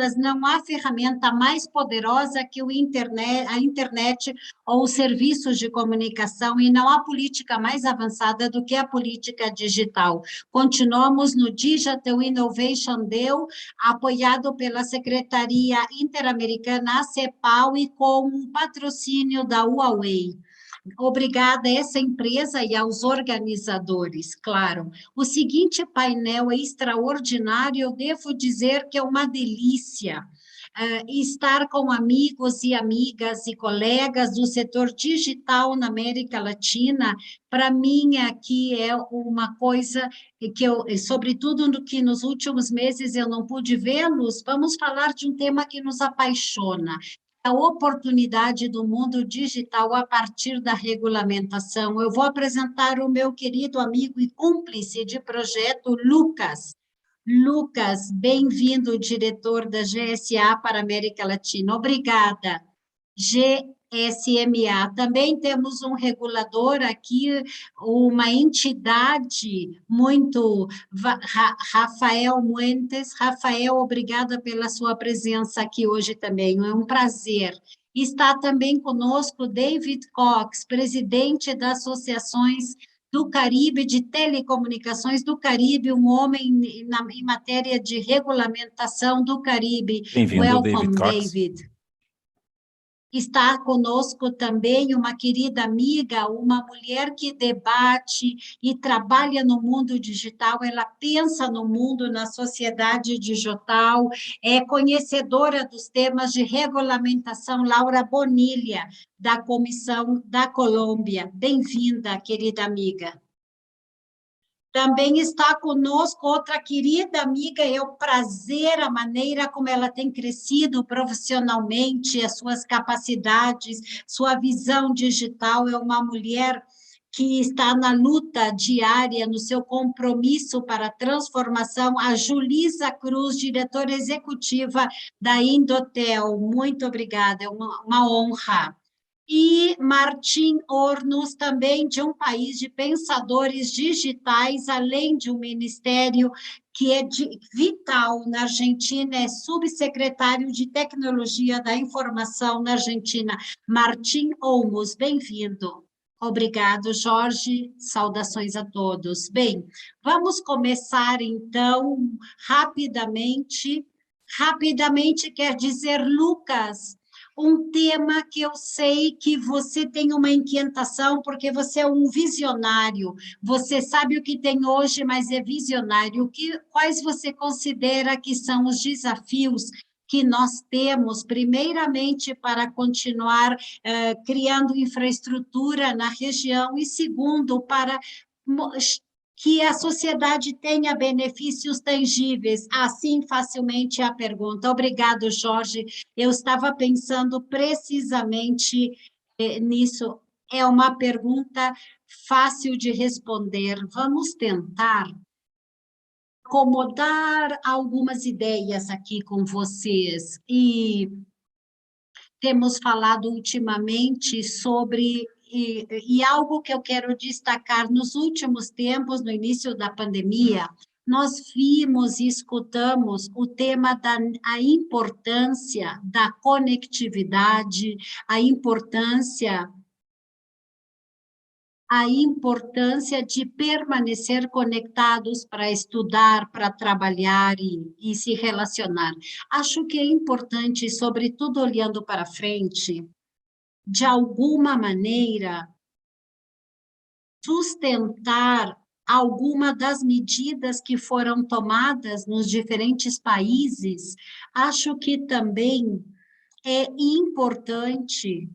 ferramentas, não há ferramenta mais poderosa que a internet ou os serviços de comunicação, e não há política mais avançada do que a política digital. Continuamos no Digital Innovation Day, apoiado pela Secretaria Interamericana, a CEPAL, e com o patrocínio da Huawei. Obrigada a essa empresa e aos organizadores, claro. O seguinte painel é extraordinário, eu devo dizer que é uma delícia. Estar com amigos e amigas e colegas do setor digital na América Latina, para mim aqui é uma coisa que eu, sobretudo no que nos últimos meses eu não pude vê-los, vamos falar de um tema que nos apaixona, a oportunidade do mundo digital a partir da regulamentação. Eu vou apresentar o meu querido amigo e cúmplice de projeto, Lucas. Lucas, bem-vindo, diretor da GSA para a América Latina. Obrigada. GSMA. Também temos um regulador aqui, uma entidade muito... Rafael Muentes. Rafael, obrigada pela sua presença aqui hoje também, é um prazer. Está também conosco David Cox, presidente das associações do Caribe, de telecomunicações do Caribe, um homem em matéria de regulamentação do Caribe. Bem-vindo, Welcome, David Cox. David. Está conosco também uma querida amiga, uma mulher que debate e trabalha no mundo digital, ela pensa no mundo, na sociedade digital, é conhecedora dos temas de regulamentação, Laura Bonilha, da Comissão da Colômbia. Bem-vinda, querida amiga. Também está conosco outra querida amiga, é o prazer, a maneira como ela tem crescido profissionalmente, as suas capacidades, sua visão digital, é uma mulher que está na luta diária, no seu compromisso para a transformação, a Julisa Cruz, diretora executiva da Indotel. Muito obrigada, é uma honra. E Martim Ornos, também de um país de pensadores digitais, além de um ministério que é vital na Argentina, é subsecretário de Tecnologia da Informação na Argentina. Martim Olmos, bem-vindo. Obrigado, Jorge. Saudações a todos. Bem, vamos começar, então, rapidamente. Rapidamente quer dizer, Lucas, um tema que eu sei que você tem uma inquietação, porque você é um visionário, você sabe o que tem hoje, mas é visionário. Quais você considera que são os desafios que nós temos, primeiramente, para continuar criando infraestrutura na região, e segundo, para que a sociedade tenha benefícios tangíveis? Assim, facilmente a pergunta. Obrigado, Jorge. Eu estava pensando precisamente nisso. É uma pergunta fácil de responder. Vamos tentar acomodar algumas ideias aqui com vocês. E temos falado ultimamente sobre... E algo que eu quero destacar, nos últimos tempos, no início da pandemia, nós vimos e escutamos o tema da importância da conectividade, a importância de permanecer conectados para estudar, para trabalhar e se relacionar. Acho que é importante, sobretudo olhando para frente, de alguma maneira, sustentar alguma das medidas que foram tomadas nos diferentes países. Acho que também é importante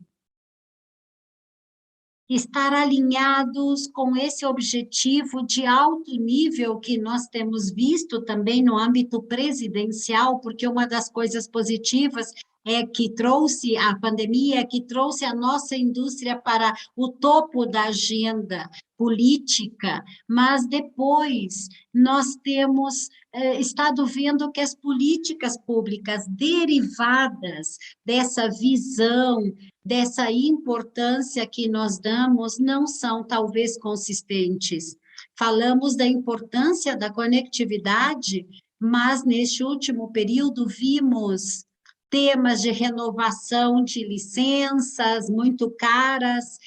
estar alinhados com esse objetivo de alto nível que nós temos visto também no âmbito presidencial, porque uma das coisas positivas é que trouxe a pandemia, que trouxe a nossa indústria para o topo da agenda política, mas depois nós temos estado vendo que as políticas públicas derivadas dessa visão, dessa importância que nós damos, não são talvez consistentes. Falamos da importância da conectividade, mas neste último período vimos temas de renovação de licenças muito caras,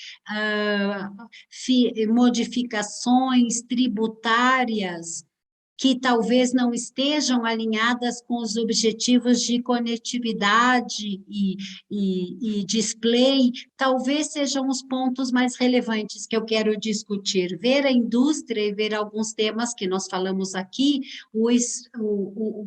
modificações tributárias que talvez não estejam alinhadas com os objetivos de conectividade e display, talvez sejam os pontos mais relevantes que eu quero discutir. Ver a indústria e ver alguns temas que nós falamos aqui,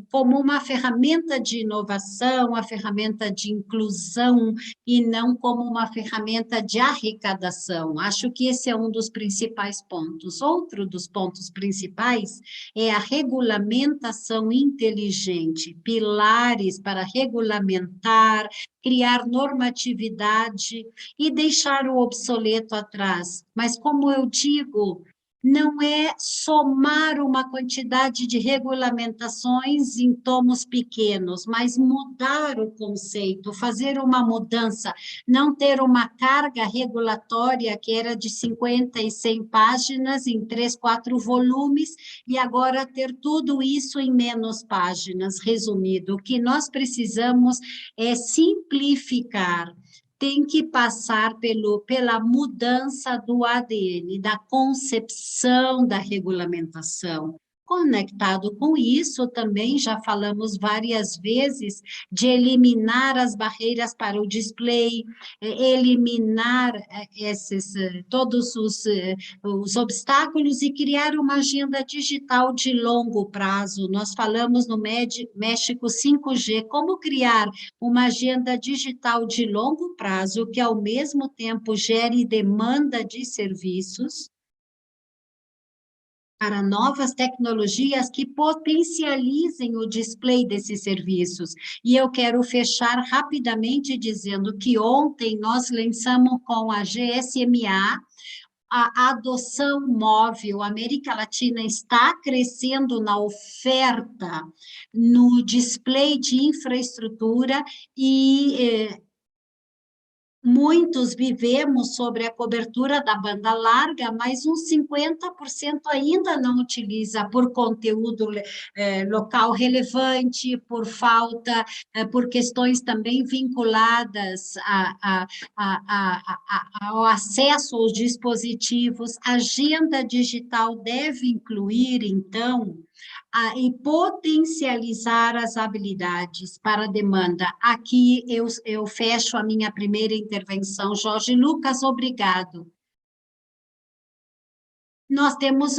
como uma ferramenta de inovação, uma ferramenta de inclusão, e não como uma ferramenta de arrecadação. Acho que esse é um dos principais pontos. Outro dos pontos principais é a regulamentação inteligente, pilares para regulamentar, criar normatividade e deixar o obsoleto atrás. Mas, como eu digo, não é somar uma quantidade de regulamentações em tomos pequenos, mas mudar o conceito, fazer uma mudança, não ter uma carga regulatória que era de 50 e 100 páginas em 3, 4 volumes, e agora ter tudo isso em menos páginas, resumido. O que nós precisamos é simplificar, tem que passar pela mudança do ADN, da concepção da regulamentação. Conectado com isso, também já falamos várias vezes de eliminar as barreiras para o display, eliminar todos os obstáculos e criar uma agenda digital de longo prazo. Nós falamos no México 5G, como criar uma agenda digital de longo prazo que, ao mesmo tempo, gere demanda de serviços para novas tecnologias que potencializem o display desses serviços. E eu quero fechar rapidamente dizendo que ontem nós lançamos com a GSMA a adoção móvel. A América Latina está crescendo na oferta, no display de infraestrutura e muitos vivemos sobre a cobertura da banda larga, mas uns 50% ainda não utiliza por conteúdo local relevante, por falta, por questões também vinculadas ao acesso aos dispositivos. A agenda digital deve incluir, então, e potencializar as habilidades para a demanda. Aqui eu fecho a minha primeira intervenção. Jorge Lucas, obrigado. Nós temos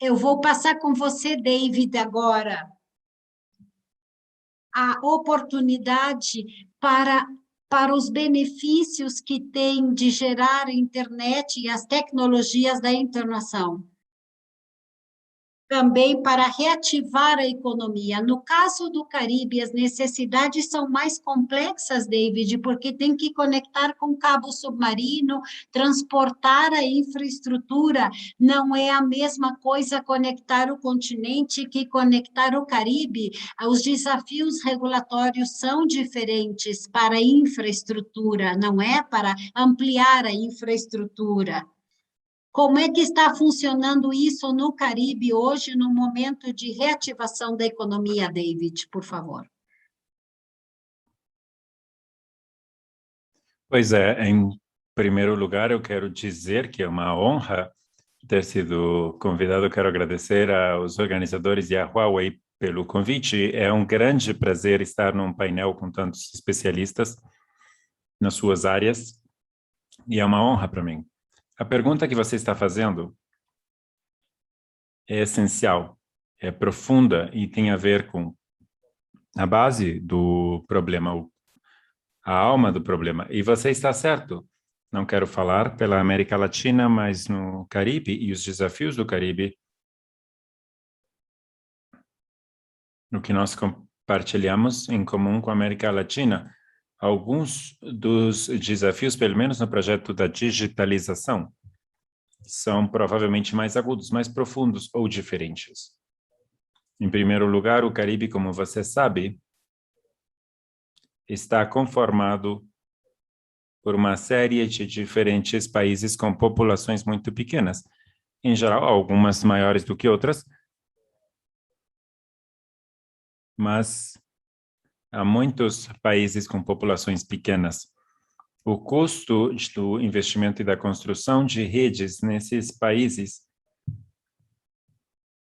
eu vou passar com você, David, agora, a oportunidade para os benefícios que tem de gerar a internet e as tecnologias da informação. Também para reativar a economia. No caso do Caribe, as necessidades são mais complexas, David, porque tem que conectar com cabo submarino, transportar a infraestrutura. Não é a mesma coisa conectar o continente que conectar o Caribe. Os desafios regulatórios são diferentes para a infraestrutura, não é para ampliar a infraestrutura. Como é que está funcionando isso no Caribe hoje, no momento de reativação da economia, David, por favor? Pois é, em primeiro lugar, eu quero dizer que é uma honra ter sido convidado. Quero agradecer aos organizadores e à Huawei pelo convite. É um grande prazer estar num painel com tantos especialistas nas suas áreas, e é uma honra para mim. A pergunta que você está fazendo é essencial, é profunda e tem a ver com a base do problema, a alma do problema. E você está certo. Não quero falar pela América Latina, mas no Caribe e os desafios do Caribe, no que nós compartilhamos em comum com a América Latina, alguns dos desafios, pelo menos no projeto da digitalização, são provavelmente mais agudos, mais profundos ou diferentes. Em primeiro lugar, o Caribe, como você sabe, está conformado por uma série de diferentes países com populações muito pequenas. Em geral, algumas maiores do que outras, mas há muitos países com populações pequenas. O custo do investimento e da construção de redes nesses países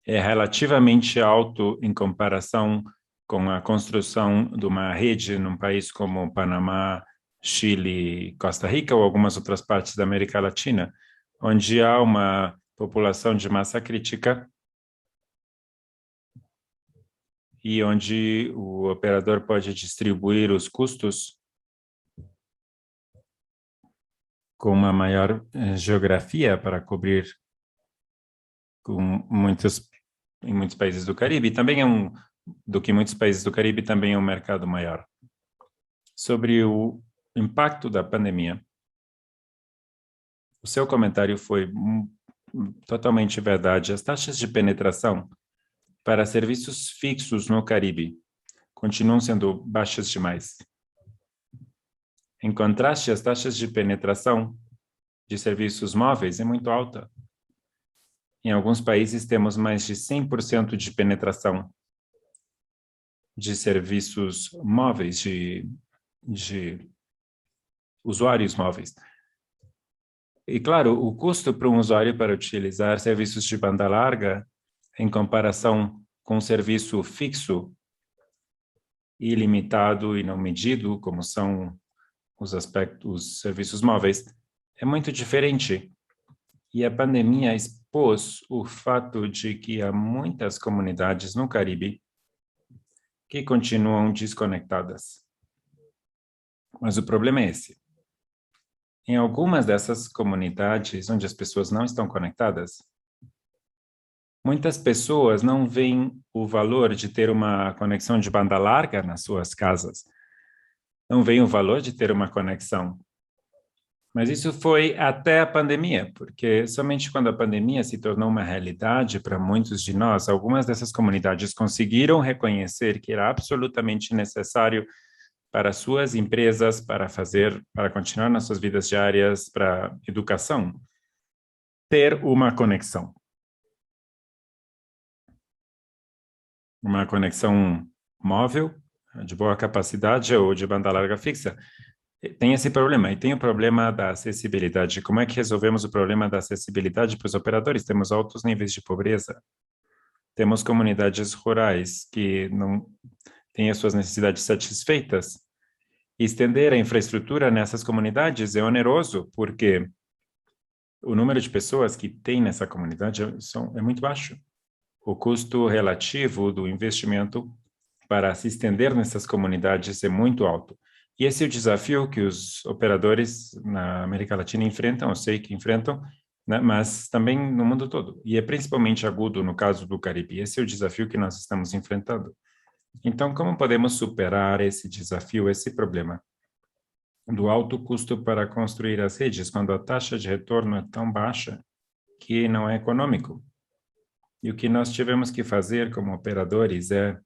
é relativamente alto em comparação com a construção de uma rede num país como Panamá, Chile, Costa Rica ou algumas outras partes da América Latina, onde há uma população de massa crítica e onde o operador pode distribuir os custos com uma maior geografia para cobrir em muitos países do Caribe. Também do que muitos países do Caribe, também é um mercado maior. Sobre o impacto da pandemia, o seu comentário foi totalmente verdade. As taxas de penetração para serviços fixos no Caribe continuam sendo baixas demais. Em contraste, as taxas de penetração de serviços móveis é muito alta. Em alguns países temos mais de 100% de penetração de serviços móveis, de usuários móveis. E, claro, o custo para um usuário para utilizar serviços de banda larga, em comparação com um serviço fixo, ilimitado e não medido, como são os serviços móveis, é muito diferente. E a pandemia expôs o fato de que há muitas comunidades no Caribe que continuam desconectadas. Mas o problema é esse. Em algumas dessas comunidades onde as pessoas não estão conectadas, muitas pessoas não veem o valor de ter uma conexão de banda larga nas suas casas. Não veem o valor de ter uma conexão. Mas isso foi até a pandemia, porque somente quando a pandemia se tornou uma realidade para muitos de nós, algumas dessas comunidades conseguiram reconhecer que era absolutamente necessário para suas empresas, para continuar nas suas vidas diárias, para educação, ter uma conexão. Uma conexão móvel, de boa capacidade ou de banda larga fixa. Tem esse problema, e tem o problema da acessibilidade. Como é que resolvemos o problema da acessibilidade para os operadores? Temos altos níveis de pobreza. Temos comunidades rurais que não têm as suas necessidades satisfeitas. Estender a infraestrutura nessas comunidades é oneroso, porque o número de pessoas que tem nessa comunidade é muito baixo. O custo relativo do investimento para se estender nessas comunidades é muito alto. E esse é o desafio que os operadores na América Latina enfrentam, eu sei que enfrentam, né, mas também no mundo todo. E é principalmente agudo no caso do Caribe. Esse é o desafio que nós estamos enfrentando. Então, como podemos superar esse desafio, esse problema do alto custo para construir as redes, quando a taxa de retorno é tão baixa que não é econômico? E o que nós tivemos que fazer como operadores é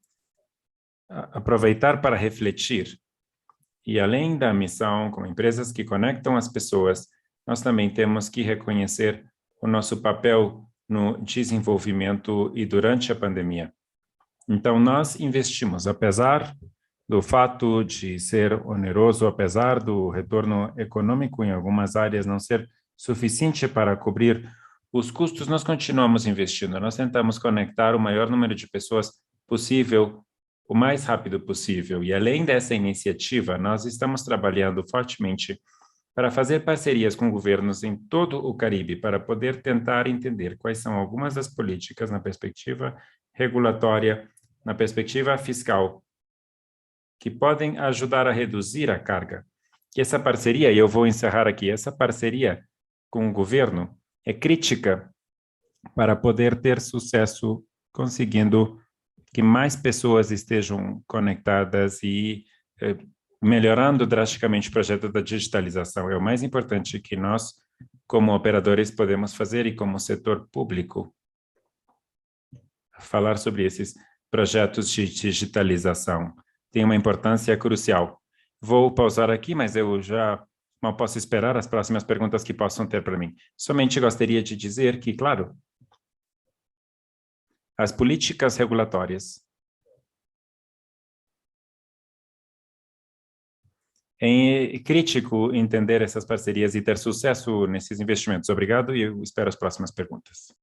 aproveitar para refletir. E além da missão, como empresas que conectam as pessoas, nós também temos que reconhecer o nosso papel no desenvolvimento e durante a pandemia. Então, nós investimos, apesar do fato de ser oneroso, apesar do retorno econômico em algumas áreas não ser suficiente para cobrir os custos, nós continuamos investindo. Nós tentamos conectar o maior número de pessoas possível, o mais rápido possível. E além dessa iniciativa, nós estamos trabalhando fortemente para fazer parcerias com governos em todo o Caribe, para poder tentar entender quais são algumas das políticas na perspectiva regulatória, na perspectiva fiscal, que podem ajudar a reduzir a carga. E essa parceria, e eu vou encerrar aqui, essa parceria com o governo é crítica para poder ter sucesso conseguindo que mais pessoas estejam conectadas e melhorando drasticamente o projeto da digitalização. É o mais importante que nós, como operadores, podemos fazer e como setor público, falar sobre esses projetos de digitalização. Tem uma importância crucial. Vou pausar aqui, mas eu já não posso esperar as próximas perguntas que possam ter para mim. Somente gostaria de dizer que, claro, as políticas regulatórias É crítico entender essas parcerias e ter sucesso nesses investimentos. Obrigado e eu espero as próximas perguntas.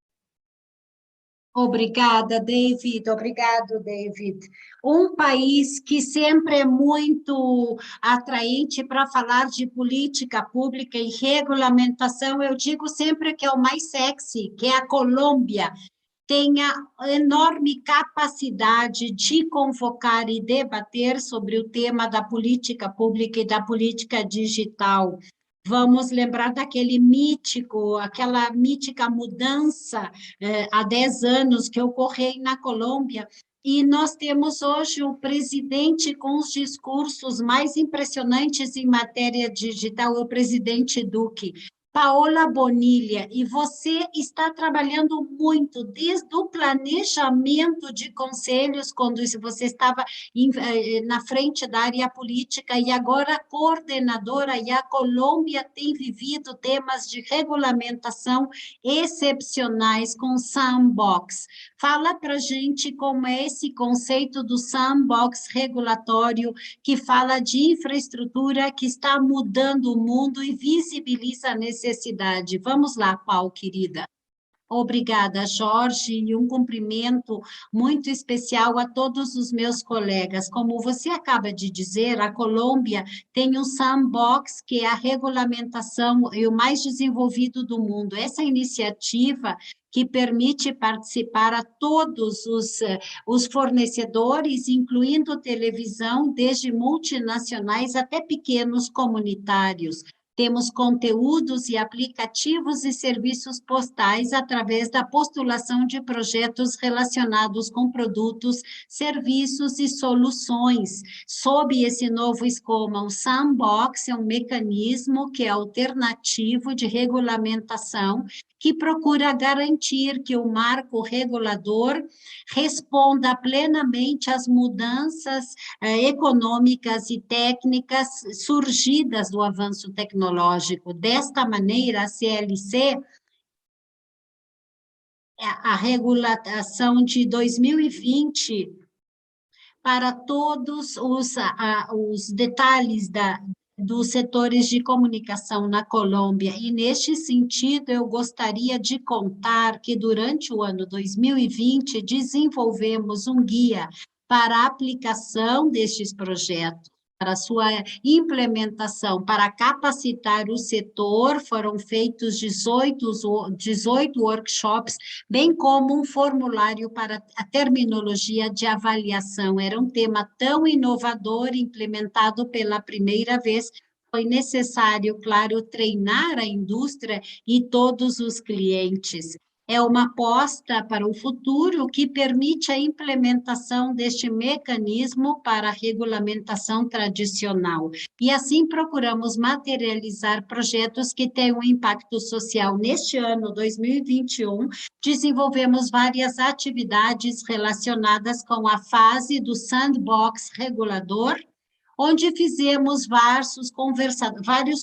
Obrigada, David. Obrigado, David. Um país que sempre é muito atraente para falar de política pública e regulamentação, eu digo sempre que é o mais sexy, que é a Colômbia. Tem a enorme capacidade de convocar e debater sobre o tema da política pública e da política digital. Vamos lembrar aquela mítica mudança há 10 anos que ocorreu na Colômbia, e nós temos hoje o presidente com os discursos mais impressionantes em matéria digital, o presidente Duque. Paola Bonilha, e você está trabalhando muito desde o planejamento de conselhos, quando você estava na frente da área política, e agora coordenadora, e a Colômbia tem vivido temas de regulamentação excepcionais com sandbox. Fala para a gente como é esse conceito do sandbox regulatório, que fala de infraestrutura que está mudando o mundo e visibiliza a necessidade. Vamos lá, Paulo, querida. Obrigada, Jorge, e um cumprimento muito especial a todos os meus colegas. Como você acaba de dizer, a Colômbia tem um sandbox, que é a regulamentação e o mais desenvolvido do mundo. Essa iniciativa que permite participar a todos os fornecedores, incluindo televisão, desde multinacionais até pequenos comunitários. Temos conteúdos e aplicativos e serviços postais através da postulação de projetos relacionados com produtos, serviços e soluções. Sob esse novo esquema, o Sandbox é um mecanismo que é alternativo de regulamentação, que procura garantir que o marco regulador responda plenamente às mudanças econômicas e técnicas surgidas do avanço tecnológico. Desta maneira, a CLC, a regulação de 2020, para todos os detalhes dos setores de comunicação na Colômbia. E, neste sentido, eu gostaria de contar que, durante o ano 2020, desenvolvemos um guia para a aplicação destes projetos, para a sua implementação, para capacitar o setor. Foram feitos 18 workshops, bem como um formulário para a terminologia de avaliação. Era um tema tão inovador, implementado pela primeira vez. Foi necessário, claro, treinar a indústria e todos os clientes. É uma aposta para o futuro que permite a implementação deste mecanismo para a regulamentação tradicional. E assim procuramos materializar projetos que têm um impacto social. Neste ano, 2021, desenvolvemos várias atividades relacionadas com a fase do sandbox regulador, onde fizemos vários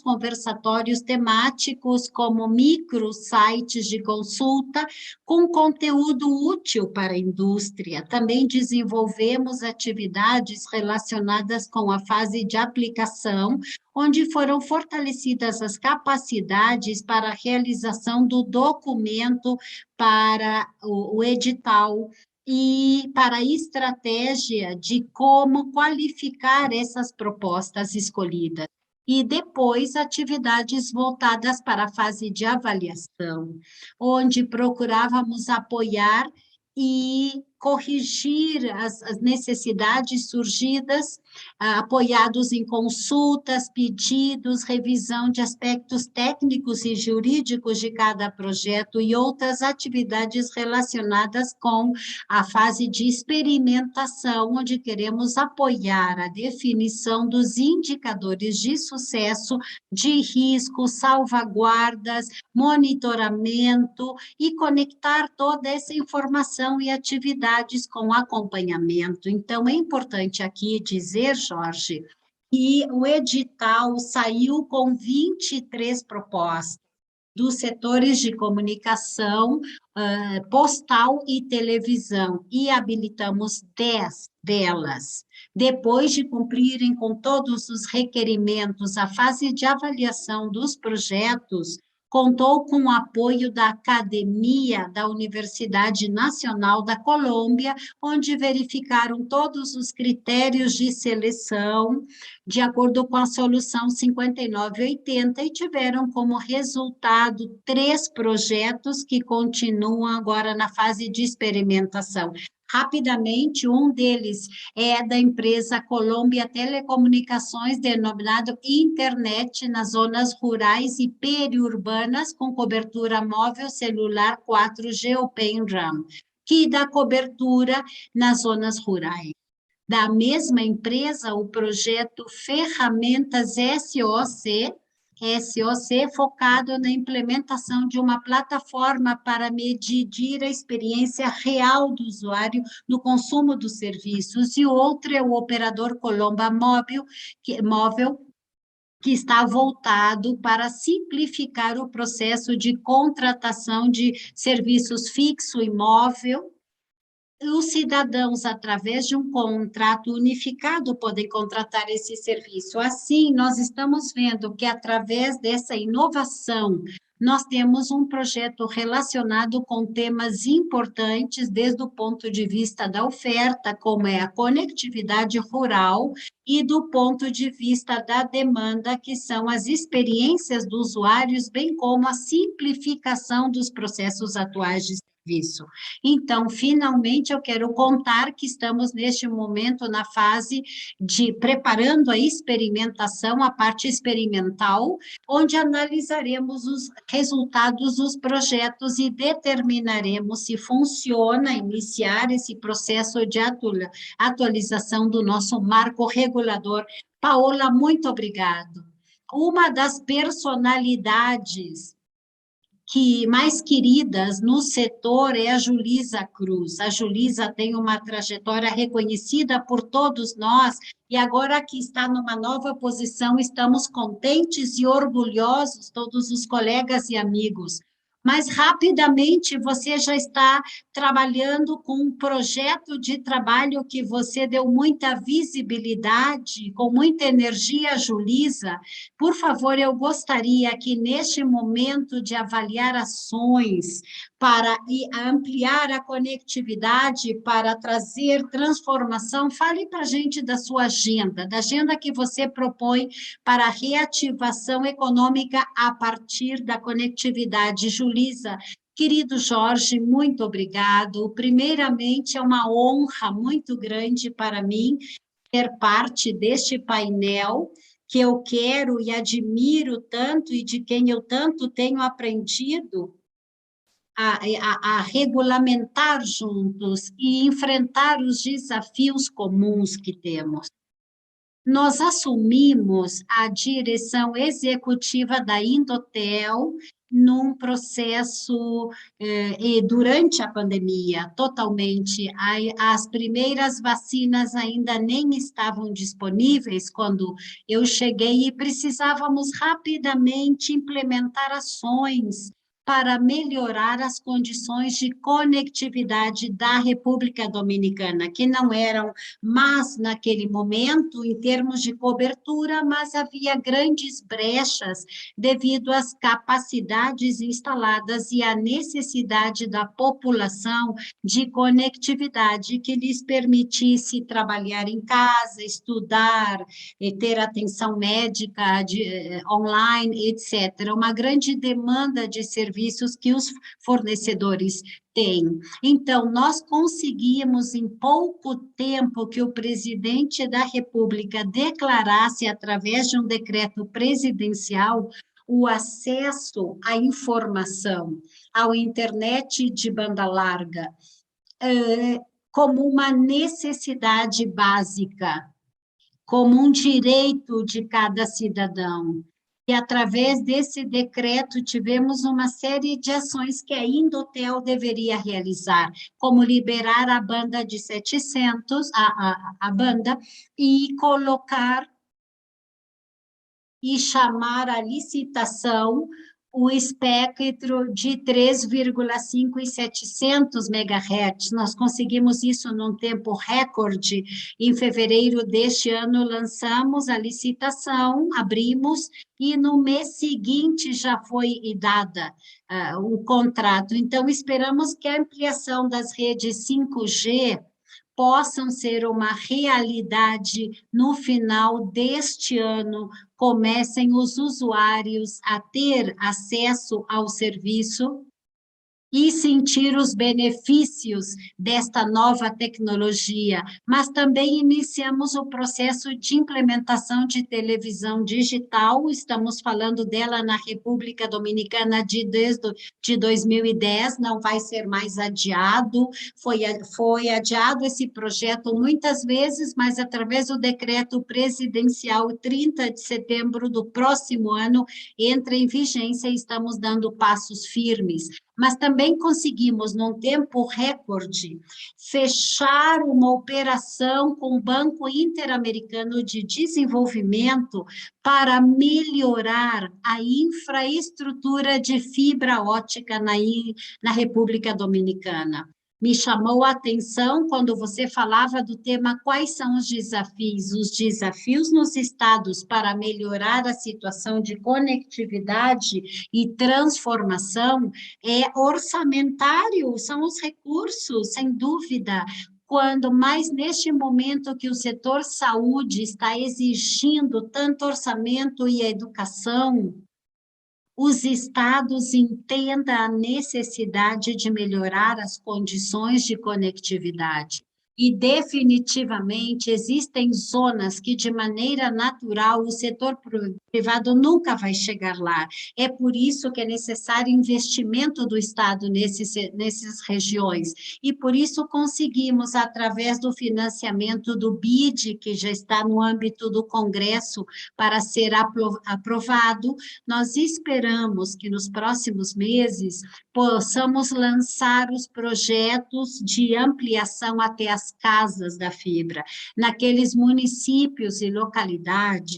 conversatórios temáticos, como microsites de consulta, com conteúdo útil para a indústria. Também desenvolvemos atividades relacionadas com a fase de aplicação, onde foram fortalecidas as capacidades para a realização do documento para o edital, e para a estratégia de como qualificar essas propostas escolhidas. E depois, atividades voltadas para a fase de avaliação, onde procurávamos apoiar e corrigir as necessidades surgidas, apoiados em consultas, pedidos, revisão de aspectos técnicos e jurídicos de cada projeto e outras atividades relacionadas com a fase de experimentação, onde queremos apoiar a definição dos indicadores de sucesso, de risco, salvaguardas, monitoramento e conectar toda essa informação e atividades com acompanhamento. Então, é importante aqui dizer, Jorge, que o edital saiu com 23 propostas, dos setores de comunicação, postal e televisão, e habilitamos 10 delas. Depois de cumprirem com todos os requerimentos, a fase de avaliação dos projetos contou com o apoio da Academia da Universidade Nacional da Colômbia, onde verificaram todos os critérios de seleção, de acordo com a solução 5980, e tiveram como resultado 3 projetos que continuam agora na fase de experimentação. Rapidamente, um deles é da empresa Colômbia Telecomunicações, denominado Internet nas zonas rurais e periurbanas, com cobertura móvel celular 4G Open RAN, que dá cobertura nas zonas rurais. Da mesma empresa, o projeto Ferramentas SOC, focado na implementação de uma plataforma para medir a experiência real do usuário no consumo dos serviços, e o outro é o operador Colomba Móvel, que está voltado para simplificar o processo de contratação de serviços fixo e móvel. Os cidadãos, através de um contrato unificado, podem contratar esse serviço. Assim, nós estamos vendo que, através dessa inovação, nós temos um projeto relacionado com temas importantes, desde o ponto de vista da oferta, como é a conectividade rural, e do ponto de vista da demanda, que são as experiências dos usuários, bem como a simplificação dos processos atuais de serviço. Então, finalmente, eu quero contar que estamos neste momento na fase de preparando a experimentação, a parte experimental, onde analisaremos os resultados dos projetos e determinaremos se funciona iniciar esse processo de atualização do nosso marco regulador. Paola, muito obrigado. Uma das personalidades que mais queridas no setor é a Julisa Cruz. A Julisa tem uma trajetória reconhecida por todos nós, e agora que está numa nova posição, estamos contentes e orgulhosos, todos os colegas e amigos. Mas, rapidamente, você já está trabalhando com um projeto de trabalho que você deu muita visibilidade, com muita energia, Julisa. Por favor, eu gostaria que, neste momento de avaliar ações para ampliar a conectividade, para trazer transformação, fale para a gente da sua agenda, da agenda que você propõe para a reativação econômica a partir da conectividade. Julisa, querido Jorge, muito obrigado. Primeiramente, é uma honra muito grande para mim ser parte deste painel que eu quero e admiro tanto e de quem eu tanto tenho aprendido a regulamentar juntos e enfrentar os desafios comuns que temos. Nós assumimos a direção executiva da Indotel num processo, durante a pandemia, totalmente. As primeiras vacinas ainda nem estavam disponíveis quando eu cheguei, e precisávamos rapidamente implementar ações para melhorar as condições de conectividade da República Dominicana, que não eram más naquele momento em termos de cobertura, mas havia grandes brechas devido às capacidades instaladas e à necessidade da população de conectividade que lhes permitisse trabalhar em casa, estudar, ter atenção médica online, etc. Uma grande demanda de serviços que os fornecedores têm. Então, nós conseguimos, em pouco tempo, que o presidente da República declarasse, através de um decreto presidencial, o acesso à informação, à internet de banda larga, como uma necessidade básica, como um direito de cada cidadão. E, através desse decreto, tivemos uma série de ações que a Indotel deveria realizar, como liberar a banda de 700, a banda, e colocar e chamar a licitação o espectro de 3,5 e 700 MHz. Nós conseguimos isso num tempo recorde. Em fevereiro deste ano, lançamos a licitação, abrimos, e no mês seguinte já foi dada o contrato. Então, esperamos que a ampliação das redes 5G possam ser uma realidade no final deste ano, comecem os usuários a ter acesso ao serviço e sentir os benefícios desta nova tecnologia, mas também iniciamos o processo de implementação de televisão digital, estamos falando dela na República Dominicana de 2010, não vai ser mais adiado, foi adiado esse projeto muitas vezes, mas através do decreto presidencial 30 de setembro do próximo ano, entra em vigência e estamos dando passos firmes. Mas também conseguimos, num tempo recorde, fechar uma operação com o Banco Interamericano de Desenvolvimento para melhorar a infraestrutura de fibra ótica na República Dominicana. Me chamou a atenção quando você falava do tema quais são os desafios. Os desafios nos estados para melhorar a situação de conectividade e transformação é orçamentário, são os recursos, sem dúvida. Quando mais neste momento que o setor saúde está exigindo tanto orçamento e educação, os estados entendam a necessidade de melhorar as condições de conectividade. E definitivamente existem zonas que, de maneira natural, o setor privado nunca vai chegar lá. É por isso que é necessário investimento do Estado nessas regiões. E por isso conseguimos, através do financiamento do BID, que já está no âmbito do Congresso para ser aprovado, nós esperamos que nos próximos meses possamos lançar os projetos de ampliação até as casas da fibra, naqueles municípios e localidades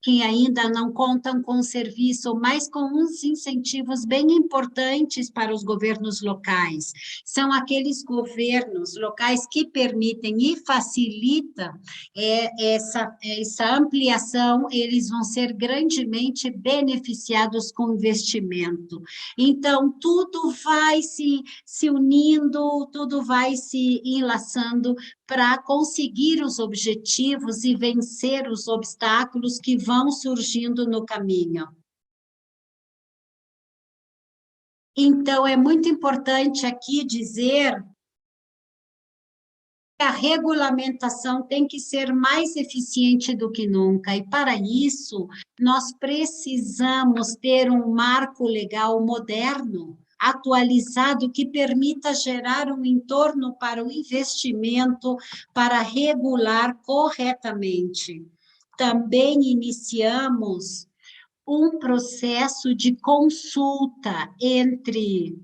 que ainda não contam com o serviço, mas com uns incentivos bem importantes para os governos locais. São aqueles governos locais que permitem e facilitam essa ampliação, eles vão ser grandemente beneficiados com investimento. Então, tudo vai se unindo, tudo vai se enlaçando para conseguir os objetivos e vencer os obstáculos que vão surgindo no caminho. Então, é muito importante aqui dizer que a regulamentação tem que ser mais eficiente do que nunca, e para isso, nós precisamos ter um marco legal moderno, atualizado, que permita gerar um entorno para o investimento, para regular corretamente. Também iniciamos um processo de consulta entre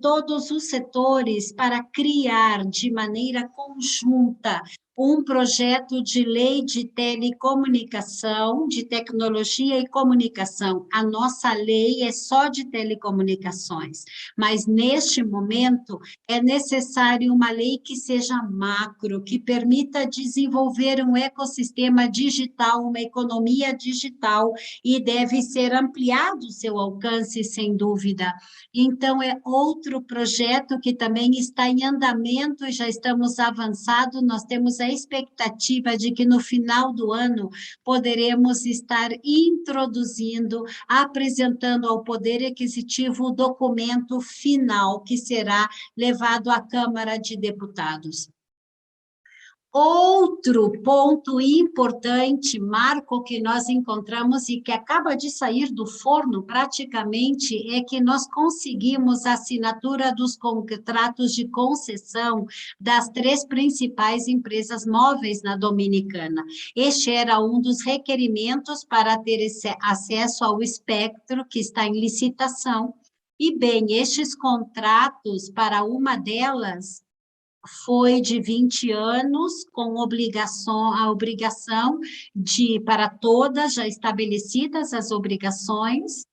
todos os setores para criar de maneira conjunta um projeto de lei de telecomunicação, de tecnologia e comunicação. A nossa lei é só de telecomunicações, mas neste momento é necessário uma lei que seja macro, que permita desenvolver um ecossistema digital, uma economia digital, e deve ser ampliado o seu alcance, sem dúvida. Então, é outro projeto que também está em andamento e já estamos avançados. Nós temos a expectativa de que no final do ano poderemos estar introduzindo, apresentando ao Poder Aquisitivo o documento final que será levado à Câmara de Deputados. Outro ponto importante, marco que nós encontramos e que acaba de sair do forno praticamente, é que nós conseguimos a assinatura dos contratos de concessão das 3 principais empresas móveis na Dominicana. Este era um dos requerimentos para ter esse acesso ao espectro que está em licitação. E bem, estes contratos, para uma delas, foi de 20 anos, com a obrigação de, para todas, já estabelecidas as obrigações,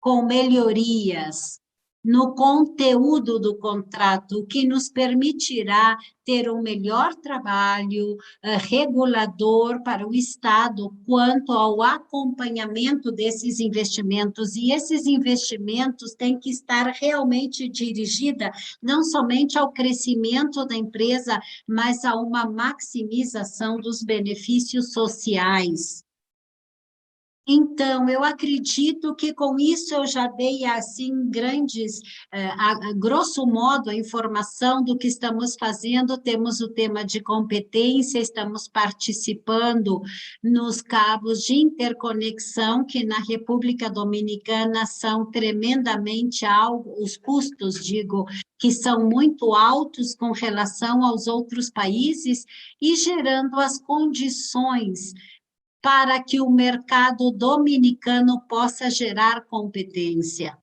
com melhorias no conteúdo do contrato, o que nos permitirá ter um melhor trabalho regulador para o Estado quanto ao acompanhamento desses investimentos. E esses investimentos têm que estar realmente dirigida não somente ao crescimento da empresa, mas a uma maximização dos benefícios sociais. Então, eu acredito que com isso eu já dei, assim, a grosso modo, a informação do que estamos fazendo. Temos o tema de competência, estamos participando nos cabos de interconexão, que na República Dominicana são tremendamente altos, os custos, digo, que são muito altos com relação aos outros países, e gerando as condições para que o mercado dominicano possa gerar competência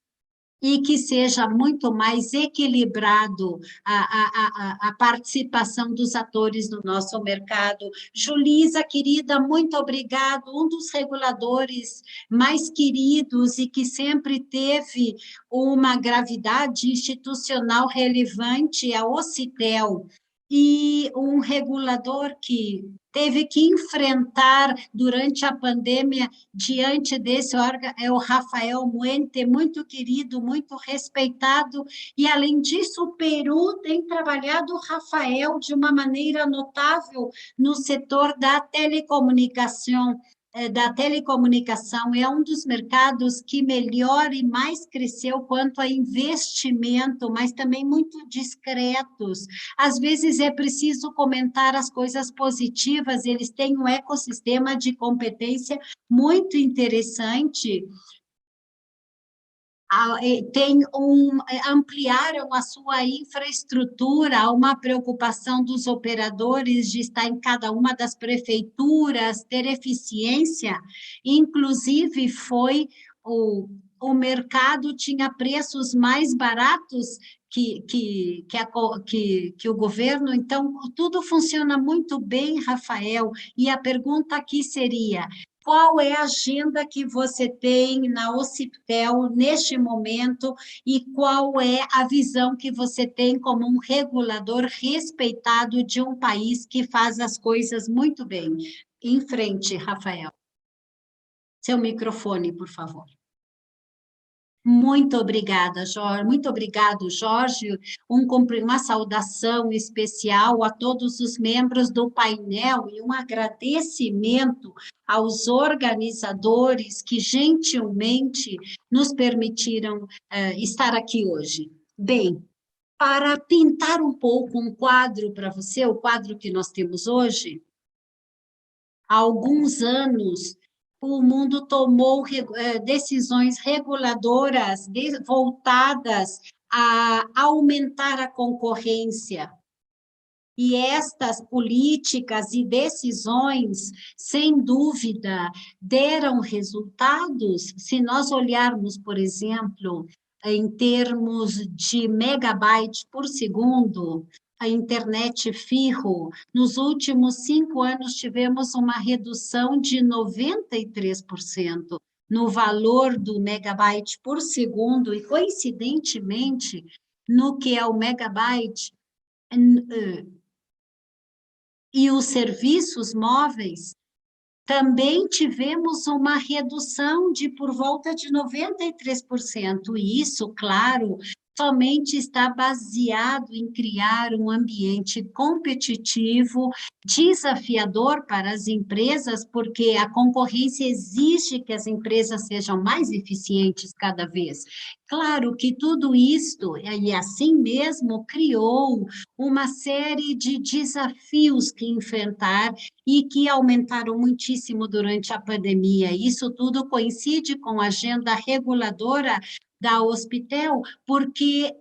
e que seja muito mais equilibrado a participação dos atores no nosso mercado. Julisa, querida, muito obrigado. Um dos reguladores mais queridos e que sempre teve uma gravidade institucional relevante é a Ocitel, e um regulador que teve que enfrentar durante a pandemia, diante desse órgão, é o Rafael Muente, muito querido, muito respeitado, e além disso o Peru tem trabalhado o Rafael de uma maneira notável no setor da telecomunicação, é um dos mercados que melhor e mais cresceu quanto a investimento, mas também muito discretos. Às vezes é preciso comentar as coisas positivas, eles têm um ecossistema de competência muito interessante. Ampliaram a sua infraestrutura, há uma preocupação dos operadores de estar em cada uma das prefeituras, ter eficiência, inclusive o mercado tinha preços mais baratos que o governo. Então, tudo funciona muito bem, Rafael, e a pergunta aqui seria: qual é a agenda que você tem na Ocitel neste momento e qual é a visão que você tem como um regulador respeitado de um país que faz as coisas muito bem? Em frente, Rafael. Seu microfone, por favor. Muito obrigada, Jorge. Muito obrigado, Jorge. Uma saudação especial a todos os membros do painel e um agradecimento aos organizadores que gentilmente nos permitiram estar aqui hoje. Bem, para pintar um pouco um quadro para você, o quadro que nós temos hoje, há alguns anos o mundo tomou decisões reguladoras voltadas a aumentar a concorrência. E estas políticas e decisões, sem dúvida, deram resultados. Se nós olharmos, por exemplo, em termos de megabytes por segundo, a internet fio, nos últimos 5 anos tivemos uma redução de 93% no valor do megabyte por segundo, e coincidentemente, no que é o megabyte e os serviços móveis, também tivemos uma redução de por volta de 93%, e isso, claro, somente está baseado em criar um ambiente competitivo, desafiador para as empresas, porque a concorrência exige que as empresas sejam mais eficientes cada vez. Claro que tudo isto, e assim mesmo, criou uma série de desafios que enfrentar e que aumentaram muitíssimo durante a pandemia. Isso tudo coincide com a agenda reguladora da Hospitel, porque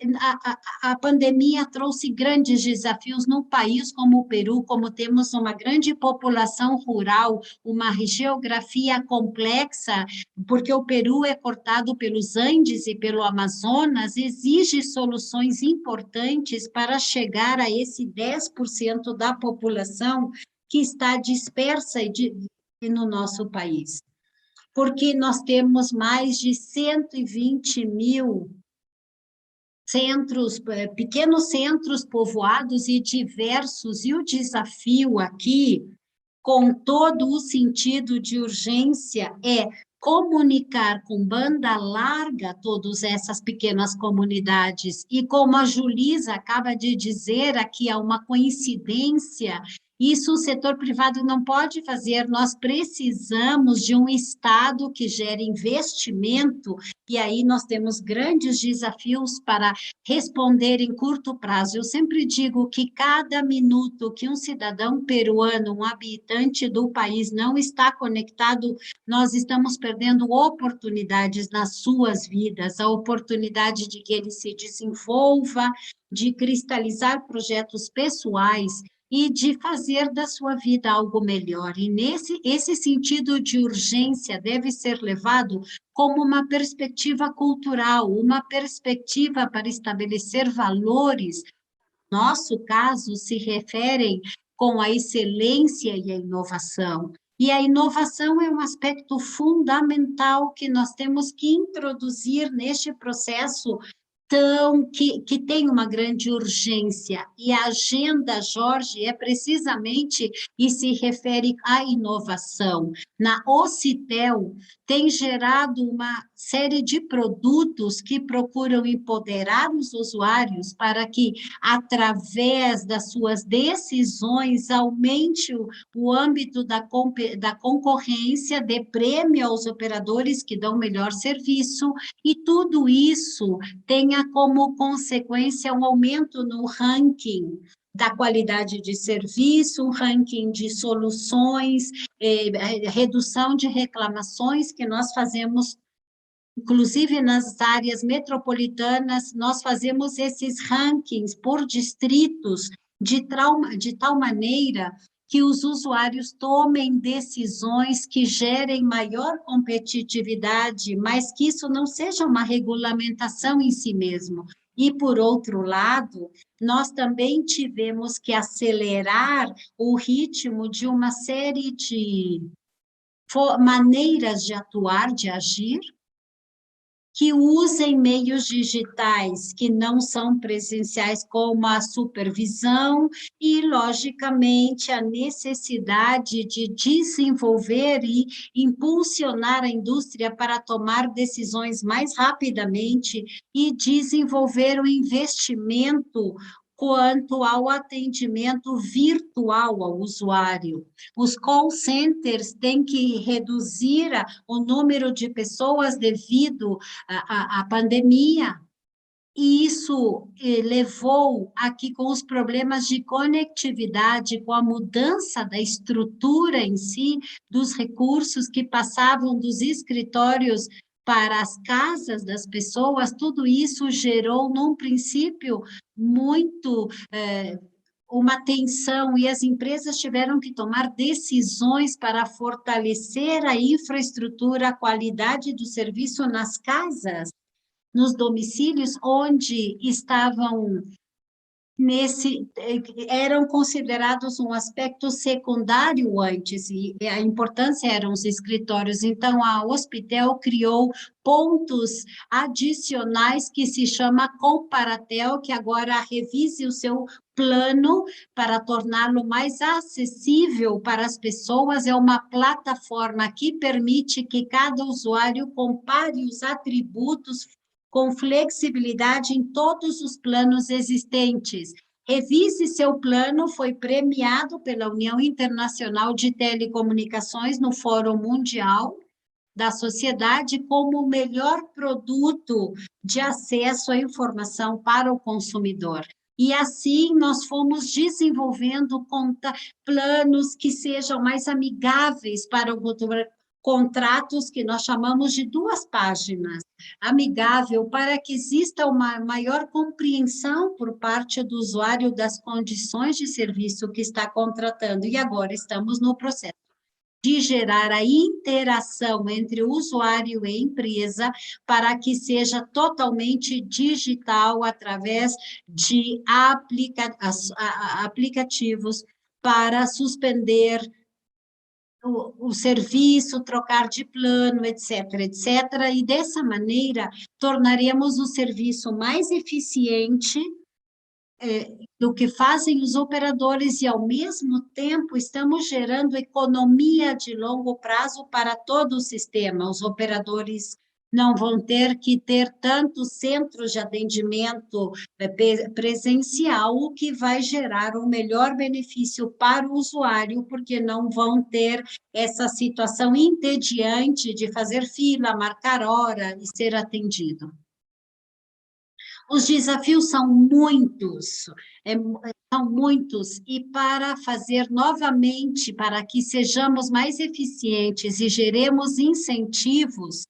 a pandemia trouxe grandes desafios num país como o Peru, como temos uma grande população rural, uma geografia complexa, porque o Peru é cortado pelos Andes e pelo Amazonas, exige soluções importantes para chegar a esse 10% da população que está dispersa no nosso país. Porque nós temos mais de 120 mil centros, pequenos centros povoados e diversos, e o desafio aqui, com todo o sentido de urgência, é comunicar com banda larga todas essas pequenas comunidades. E como a Julisa acaba de dizer, aqui há uma coincidência, isso o setor privado não pode fazer, nós precisamos de um Estado que gere investimento, e aí nós temos grandes desafios para responder em curto prazo. Eu sempre digo que cada minuto que um cidadão peruano, um habitante do país não está conectado, nós estamos perdendo oportunidades nas suas vidas, a oportunidade de que ele se desenvolva, de cristalizar projetos pessoais e de fazer da sua vida algo melhor. E esse sentido de urgência deve ser levado como uma perspectiva cultural, uma perspectiva para estabelecer valores. Nosso caso se referem com a excelência e a inovação. E a inovação é um aspecto fundamental que nós temos que introduzir neste processo que tem uma grande urgência, e a agenda, Jorge, é precisamente e se refere à inovação. Na Ocitel, tem gerado uma série de produtos que procuram empoderar os usuários para que, através das suas decisões, aumente o âmbito da concorrência, dê prêmio aos operadores que dão melhor serviço, e tudo isso tenha como consequência um aumento no ranking da qualidade de serviço, um ranking de soluções, redução de reclamações que nós fazemos, inclusive nas áreas metropolitanas, nós fazemos esses rankings por distritos de tal maneira que os usuários tomem decisões que gerem maior competitividade, mas que isso não seja uma regulamentação em si mesmo. E, por outro lado, nós também tivemos que acelerar o ritmo de uma série de maneiras de atuar, de agir, que usem meios digitais que não são presenciais, como a supervisão e, logicamente, a necessidade de desenvolver e impulsionar a indústria para tomar decisões mais rapidamente e desenvolver o investimento quanto ao atendimento virtual ao usuário. Os call centers têm que reduzir o número de pessoas devido à pandemia, e isso levou aqui com os problemas de conectividade, com a mudança da estrutura em si, dos recursos que passavam dos escritórios para as casas das pessoas, tudo isso gerou, num princípio, muito uma tensão, e as empresas tiveram que tomar decisões para fortalecer a infraestrutura, a qualidade do serviço nas casas, nos domicílios onde estavam eram considerados um aspecto secundário antes, e a importância eram os escritórios. Então, a Hospitel criou pontos adicionais que se chama Comparatel, que agora revise o seu plano para torná-lo mais acessível para as pessoas. É uma plataforma que permite que cada usuário compare os atributos com flexibilidade em todos os planos existentes. Revise seu plano, foi premiado pela União Internacional de Telecomunicações no Fórum Mundial da Sociedade como o melhor produto de acesso à informação para o consumidor. E assim nós fomos desenvolvendo planos que sejam mais amigáveis para o contratos que nós chamamos de 2 páginas, amigável, para que exista uma maior compreensão por parte do usuário das condições de serviço que está contratando. E agora estamos no processo de gerar a interação entre o usuário e empresa para que seja totalmente digital através de aplicativos para suspender o serviço, trocar de plano, etc., etc., e dessa maneira tornaremos o serviço mais eficiente do que fazem os operadores e, ao mesmo tempo, estamos gerando economia de longo prazo para todo o sistema. Os operadores não vão ter que ter tantos centros de atendimento presencial, o que vai gerar um melhor benefício para o usuário, porque não vão ter essa situação entediante de fazer fila, marcar hora e ser atendido. Os desafios são muitos, e para fazer novamente, para que sejamos mais eficientes e geremos incentivos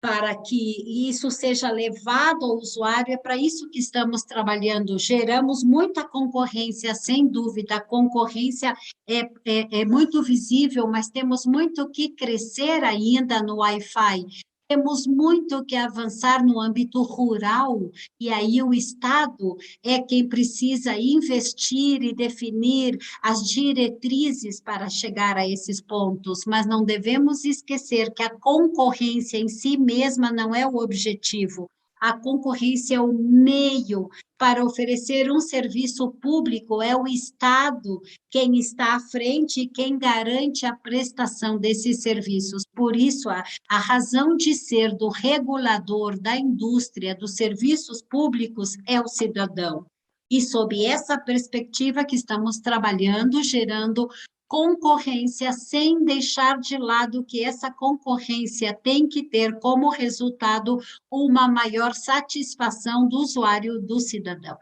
para que isso seja levado ao usuário, é para isso que estamos trabalhando. Geramos muita concorrência, sem dúvida, a concorrência é muito visível, mas temos muito que crescer ainda no Wi-Fi. Temos muito que avançar no âmbito rural, e aí o Estado é quem precisa investir e definir as diretrizes para chegar a esses pontos, mas não devemos esquecer que a concorrência em si mesma não é o objetivo. A concorrência é o meio para oferecer um serviço público, é o Estado quem está à frente e quem garante a prestação desses serviços. Por isso, a razão de ser do regulador da indústria dos serviços públicos é o cidadão. E sob essa perspectiva que estamos trabalhando, gerando concorrência, sem deixar de lado que essa concorrência tem que ter como resultado uma maior satisfação do usuário, do cidadão.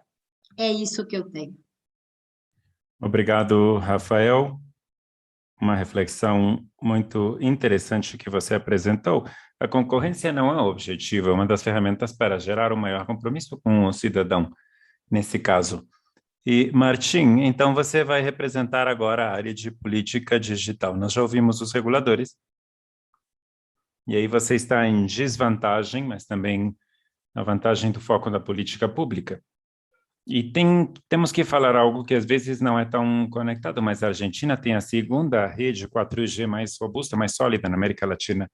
É isso que eu tenho. Obrigado, Rafael. Uma reflexão muito interessante que você apresentou. A concorrência não é o objetivo, é uma das ferramentas para gerar um maior compromisso com o cidadão, nesse caso. E, Martim, então você vai representar agora a área de política digital. Nós já ouvimos os reguladores, e aí você está em desvantagem, mas também na vantagem do foco da política pública. E temos que falar algo que às vezes não é tão conectado, mas a Argentina tem a segunda rede 4G mais robusta, mais sólida na América Latina.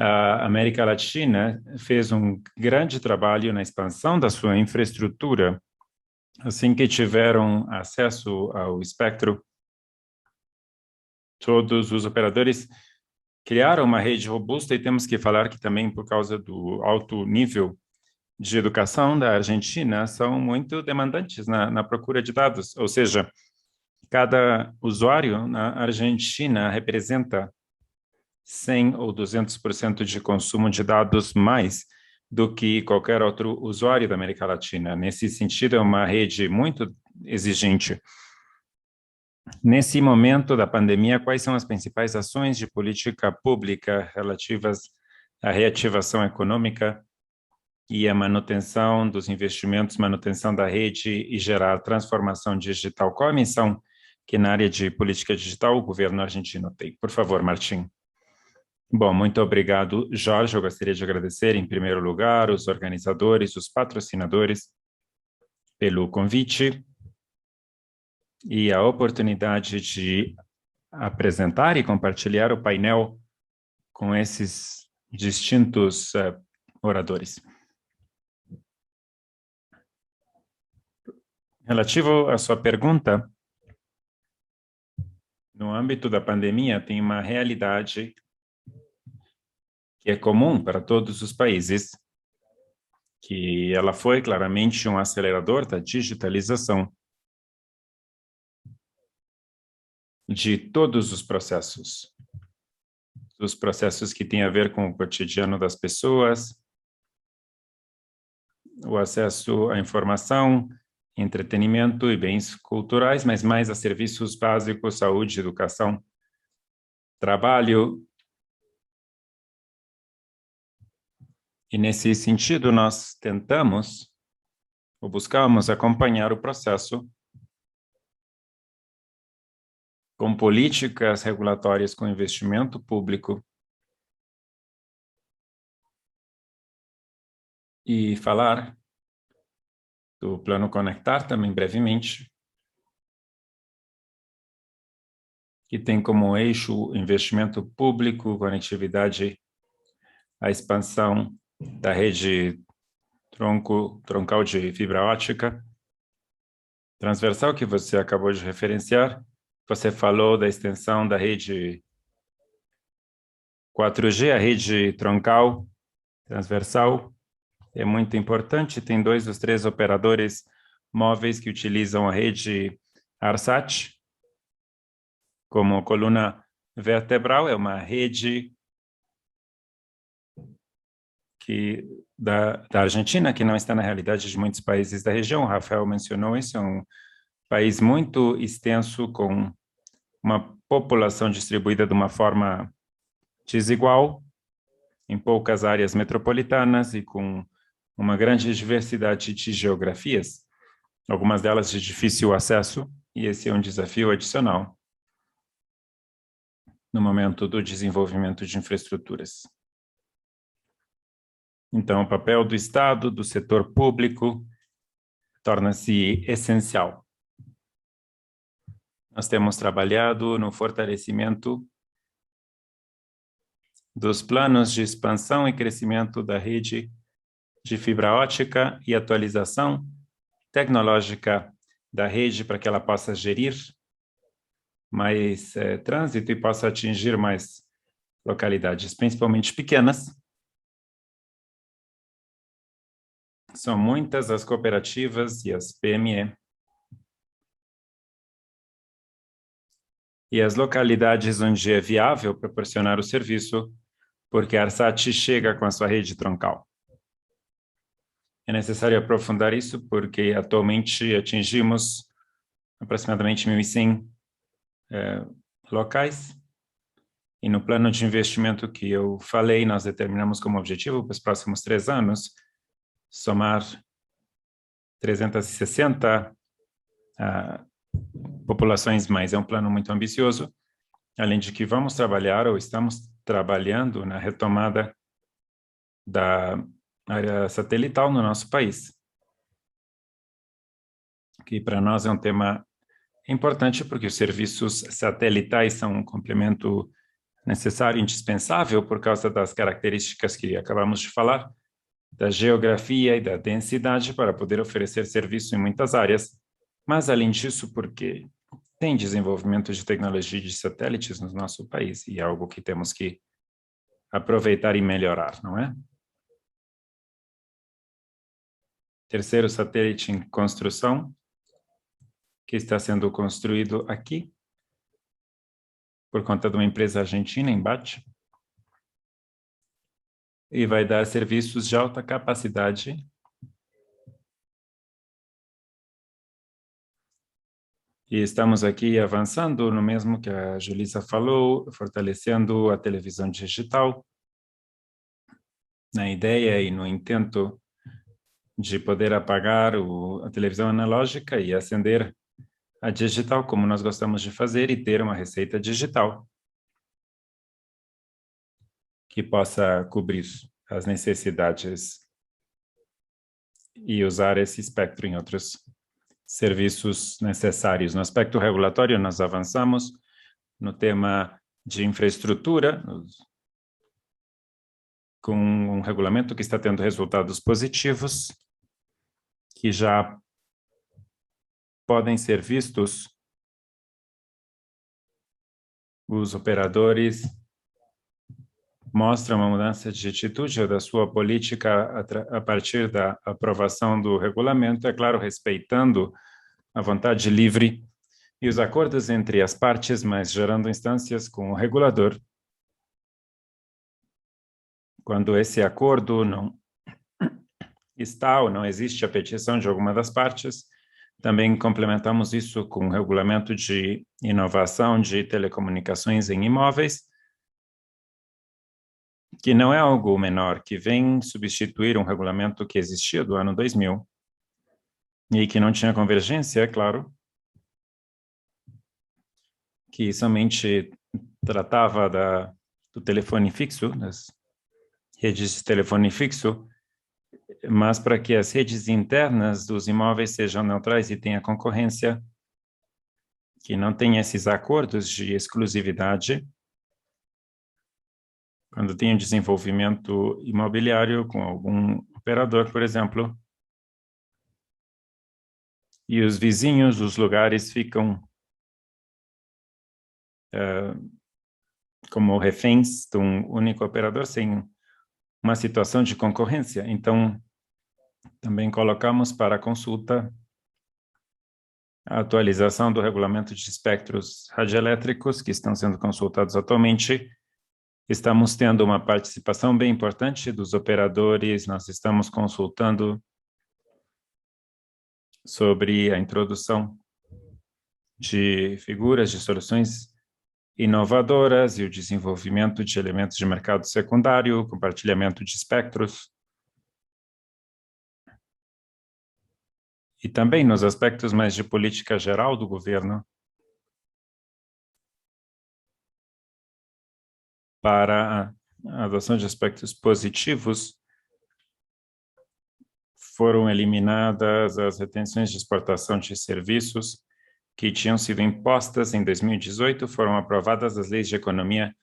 A América Latina fez um grande trabalho na expansão da sua infraestrutura. Assim que tiveram acesso ao espectro, todos os operadores criaram uma rede robusta, e temos que falar que também, por causa do alto nível de educação da Argentina, são muito demandantes na procura de dados. Ou seja, cada usuário na Argentina representa 100 ou 200% de consumo de dados mais do que qualquer outro usuário da América Latina. Nesse sentido, é uma rede muito exigente. Nesse momento da pandemia, quais são as principais ações de política pública relativas à reativação econômica e à manutenção dos investimentos, manutenção da rede e gerar transformação digital? Qual a missão que na área de política digital o governo argentino tem? Por favor, Martim. Bom, muito obrigado, Jorge. Eu gostaria de agradecer, em primeiro lugar, os organizadores, os patrocinadores, pelo convite e a oportunidade de apresentar e compartilhar o painel com esses distintos oradores. Relativo à sua pergunta, no âmbito da pandemia, tem uma realidade que é comum para todos os países, que ela foi claramente um acelerador da digitalização de todos os processos que têm a ver com o cotidiano das pessoas, o acesso à informação, entretenimento e bens culturais, mas mais a serviços básicos, saúde, educação. trabalho. E, nesse sentido, nós tentamos ou buscamos acompanhar o processo com políticas regulatórias com investimento público e falar do Plano Conectar também brevemente, que tem como eixo investimento público, conectividade, a expansão da rede troncal de fibra óptica, transversal, que você acabou de referenciar. Você falou da extensão da rede 4G, a rede troncal transversal é muito importante. Tem 2 dos 3 operadores móveis que utilizam a rede ARSAT como coluna vertebral. É uma rede da Argentina, que não está na realidade de muitos países da região. O Rafael mencionou isso, é um país muito extenso, com uma população distribuída de uma forma desigual, em poucas áreas metropolitanas e com uma grande diversidade de geografias, algumas delas de difícil acesso, e esse é um desafio adicional no momento do desenvolvimento de infraestruturas. Então, o papel do Estado, do setor público, torna-se essencial. Nós temos trabalhado no fortalecimento dos planos de expansão e crescimento da rede de fibra óptica e atualização tecnológica da rede para que ela possa gerir mais trânsito e possa atingir mais localidades, principalmente pequenas. São muitas as cooperativas e as PME. E as localidades onde é viável proporcionar o serviço, porque a ARSAT chega com a sua rede troncal. É necessário aprofundar isso, porque atualmente atingimos aproximadamente 1.100 locais, e no plano de investimento que eu falei, nós determinamos como objetivo para os próximos 3 anos somar 360 populações mais. É um plano muito ambicioso, além de que vamos trabalhar ou estamos trabalhando na retomada da área satelital no nosso país, que para nós é um tema importante, porque os serviços satelitais são um complemento necessário e indispensável por causa das características que acabamos de falar, da geografia e da densidade, para poder oferecer serviço em muitas áreas, mas além disso, porque tem desenvolvimento de tecnologia de satélites no nosso país, e é algo que temos que aproveitar e melhorar, não é? Terceiro satélite em construção, que está sendo construído aqui, por conta de uma empresa argentina, Embate, e vai dar serviços de alta capacidade e estamos aqui avançando no mesmo que a Julissa falou, fortalecendo a televisão digital, na ideia e no intento de poder apagar a televisão analógica e acender a digital, como nós gostamos de fazer, e ter uma receita digital que possa cobrir as necessidades e usar esse espectro em outros serviços necessários. No aspecto regulatório, nós avançamos no tema de infraestrutura, com um regulamento que está tendo resultados positivos, que já podem ser vistos. Os operadores mostram uma mudança de atitude da sua política a partir da aprovação do regulamento, é claro, respeitando a vontade livre e os acordos entre as partes, mas gerando instâncias com o regulador. Quando esse acordo não está ou não existe a petição de alguma das partes, Também complementamos isso com o regulamento de inovação de telecomunicações em imóveis, que não é algo menor, que vem substituir um regulamento que existia do ano 2000 e que não tinha convergência, é claro, que somente tratava do telefone fixo, das redes de telefone fixo, mas para que as redes internas dos imóveis sejam neutrais e tenha concorrência, que não tenha esses acordos de exclusividade, quando tem um desenvolvimento imobiliário com algum operador, por exemplo, e os vizinhos, os lugares ficam como reféns de um único operador sem uma situação de concorrência. Então, também colocamos para consulta a atualização do regulamento de espectros radioelétricos, que estão sendo consultados atualmente. Estamos tendo uma participação bem importante dos operadores, nós estamos consultando sobre a introdução de figuras de soluções inovadoras e o desenvolvimento de elementos de mercado secundário, compartilhamento de espectros. E também nos aspectos mais de política geral do governo, para a adoção de aspectos positivos, foram eliminadas as retenções de exportação de serviços que tinham sido impostas em 2018, foram aprovadas as leis de economia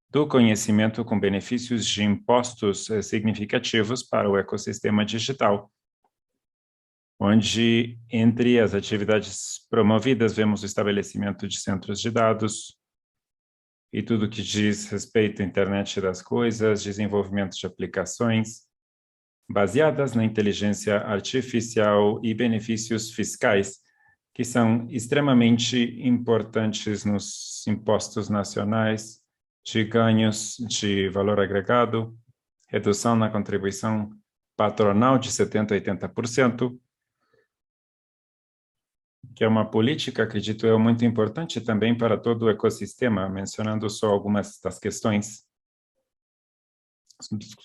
do conhecimento com benefícios de impostos significativos para o ecossistema digital, onde, entre as atividades promovidas, vemos o estabelecimento de centros de dados e tudo que diz respeito à internet das coisas, desenvolvimento de aplicações baseadas na inteligência artificial e benefícios fiscais, que são extremamente importantes nos impostos nacionais, de ganhos de valor agregado, redução na contribuição patronal de 70% a 80%, que é uma política, acredito eu, muito importante também para todo o ecossistema, mencionando só algumas das questões.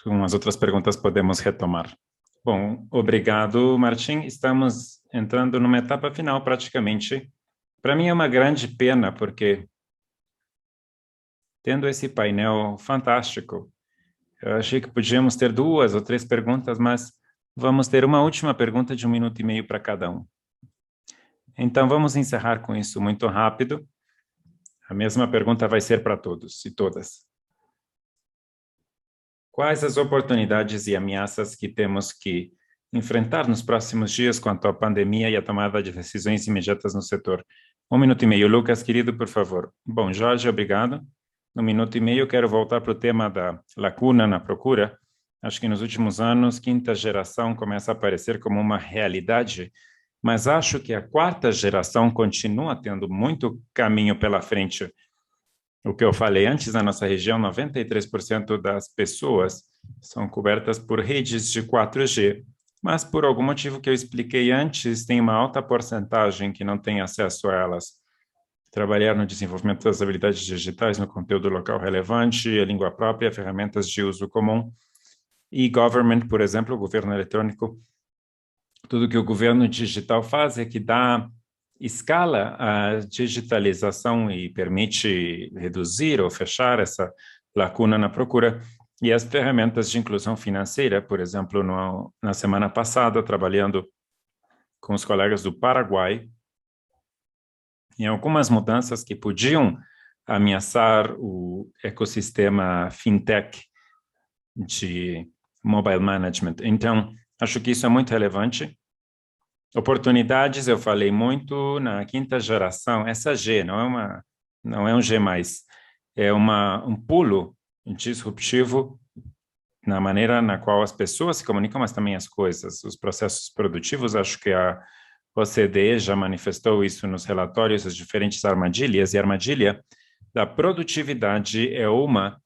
Com as outras perguntas podemos retomar. Bom, obrigado, Martim. Estamos entrando numa etapa final, praticamente. Para mim é uma grande pena, porque tendo esse painel fantástico, eu achei que podíamos ter 2 ou 3 perguntas, mas vamos ter uma última pergunta de 1 minuto e meio para cada um. Então, vamos encerrar com isso muito rápido. A mesma pergunta vai ser para todos e todas. Quais as oportunidades e ameaças que temos que enfrentar nos próximos dias quanto à pandemia e à tomada de decisões imediatas no setor? 1 minuto e meio. Lucas, querido, por favor. Bom, Jorge, obrigado. 1 minuto e meio, quero voltar para o tema da lacuna na procura. Acho que nos últimos anos, quinta geração começa a aparecer como uma realidade, mas acho que a quarta geração continua tendo muito caminho pela frente. O que eu falei antes, na nossa região, 93% das pessoas são cobertas por redes de 4G, mas por algum motivo que eu expliquei antes, tem uma alta porcentagem que não tem acesso a elas. Trabalhar no desenvolvimento das habilidades digitais, no conteúdo local relevante, a língua própria, ferramentas de uso comum, e government, por exemplo, o governo eletrônico. Tudo que o governo digital faz é que dá escala a digitalização e permite reduzir ou fechar essa lacuna na procura. E as ferramentas de inclusão financeira, por exemplo, na semana passada, trabalhando com os colegas do Paraguai, em algumas mudanças que podiam ameaçar o ecossistema fintech de mobile management. Então, acho que isso é muito relevante. Oportunidades, eu falei muito na quinta geração, essa G, não é um G+, é um pulo disruptivo na maneira na qual as pessoas se comunicam, mas também as coisas, os processos produtivos. Acho que a OCDE já manifestou isso nos relatórios, as diferentes armadilhas, e a armadilha da produtividade é uma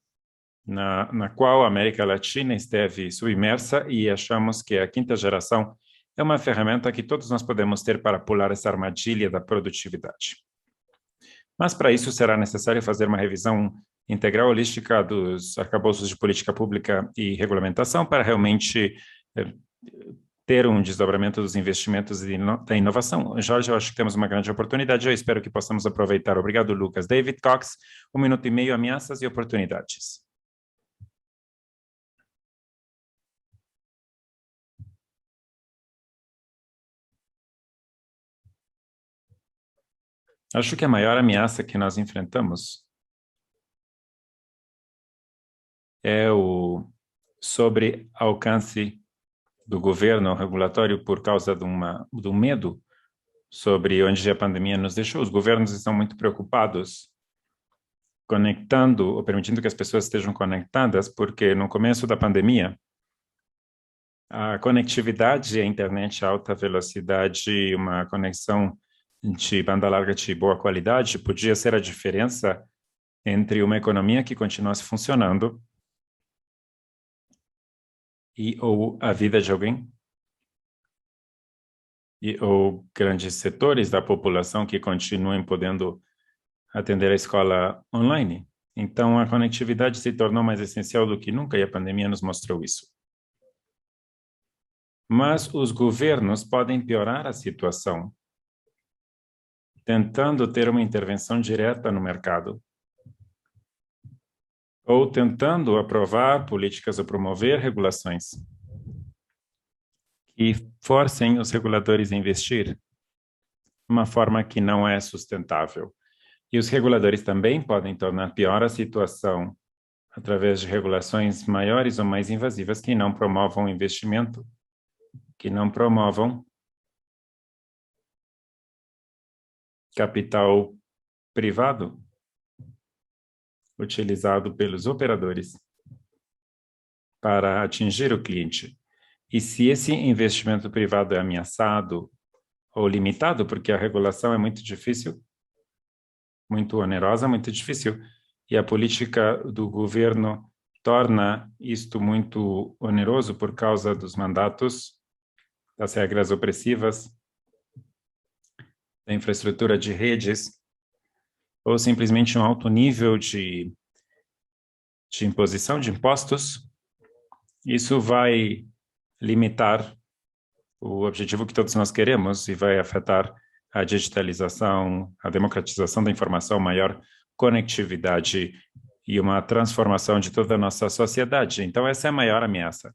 na qual a América Latina esteve submersa, e achamos que a quinta geração é uma ferramenta que todos nós podemos ter para pular essa armadilha da produtividade. Mas, para isso, será necessário fazer uma revisão integral holística dos arcabouços de política pública e regulamentação para realmente ter um desdobramento dos investimentos e da inovação. Jorge, eu acho que temos uma grande oportunidade, eu espero que possamos aproveitar. Obrigado, Lucas. David Cox, 1 minuto e meio, ameaças e oportunidades. Acho que a maior ameaça que nós enfrentamos é o sobre-alcance do governo regulatório por causa do medo sobre onde a pandemia nos deixou. Os governos estão muito preocupados conectando ou permitindo que as pessoas estejam conectadas, porque no começo da pandemia, a conectividade, a internet, a alta velocidade, uma conexão de banda larga de boa qualidade podia ser a diferença entre uma economia que continuasse funcionando ou a vida de alguém, ou grandes setores da população que continuem podendo atender a escola online. Então, a conectividade se tornou mais essencial do que nunca e a pandemia nos mostrou isso. Mas os governos podem piorar a situação, tentando ter uma intervenção direta no mercado, ou tentando aprovar políticas ou promover regulações que forcem os reguladores a investir de uma forma que não é sustentável. E os reguladores também podem tornar pior a situação através de regulações maiores ou mais invasivas que não promovam investimento, que não promovam capital privado utilizado pelos operadores para atingir o cliente. E se esse investimento privado é ameaçado ou limitado, porque a regulação é muito difícil, muito onerosa, muito difícil, e a política do governo torna isto muito oneroso por causa dos mandatos, das regras opressivas, da infraestrutura de redes, ou simplesmente um alto nível de imposição de impostos, isso vai limitar o objetivo que todos nós queremos e vai afetar a digitalização, a democratização da informação, maior conectividade e uma transformação de toda a nossa sociedade. Então, essa é a maior ameaça.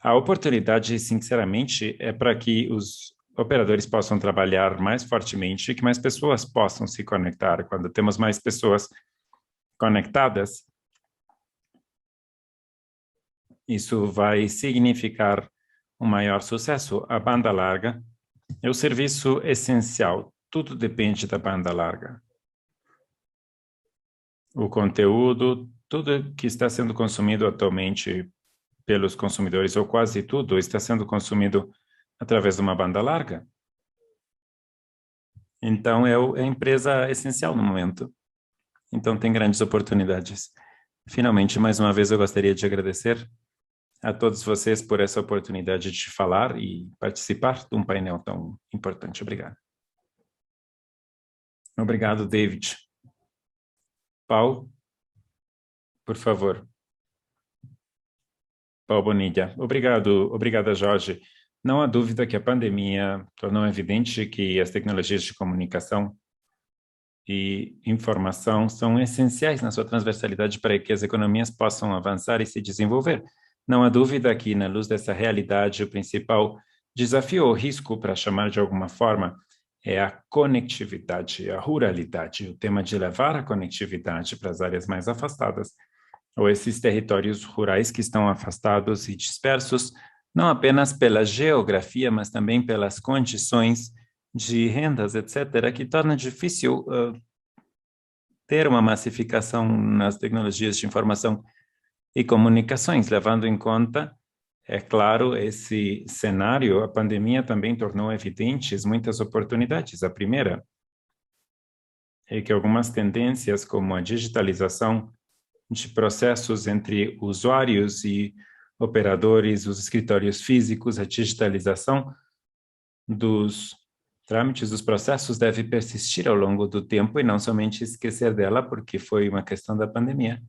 A oportunidade, sinceramente, é para que os operadores possam trabalhar mais fortemente e que mais pessoas possam se conectar. Quando temos mais pessoas conectadas, isso vai significar um maior sucesso. A banda larga é o serviço essencial. Tudo depende da banda larga. O conteúdo, tudo que está sendo consumido atualmente pelos consumidores, ou quase tudo, está sendo consumido através de uma banda larga. Então, é a empresa essencial no momento. Então, tem grandes oportunidades. Finalmente, mais uma vez, eu gostaria de agradecer a todos vocês por essa oportunidade de falar e participar de um painel tão importante. Obrigado. Obrigado, David. Paulo, por favor. Paulo Bonilla. Obrigada, Jorge. Não há dúvida que a pandemia tornou evidente que as tecnologias de comunicação e informação são essenciais na sua transversalidade para que as economias possam avançar e se desenvolver. Não há dúvida que, na luz dessa realidade, o principal desafio ou risco, para chamar de alguma forma, é a conectividade, a ruralidade, o tema de levar a conectividade para as áreas mais afastadas, ou esses territórios rurais que estão afastados e dispersos, não apenas pela geografia, mas também pelas condições de rendas, etc., que torna difícil ter uma massificação nas tecnologias de informação e comunicações, levando em conta, é claro, esse cenário. A pandemia também tornou evidentes muitas oportunidades. A primeira é que algumas tendências, como a digitalização de processos entre usuários e operadores, os escritórios físicos, a digitalização dos trâmites, dos processos, deve persistir ao longo do tempo e não somente esquecer dela porque foi uma questão da pandemia,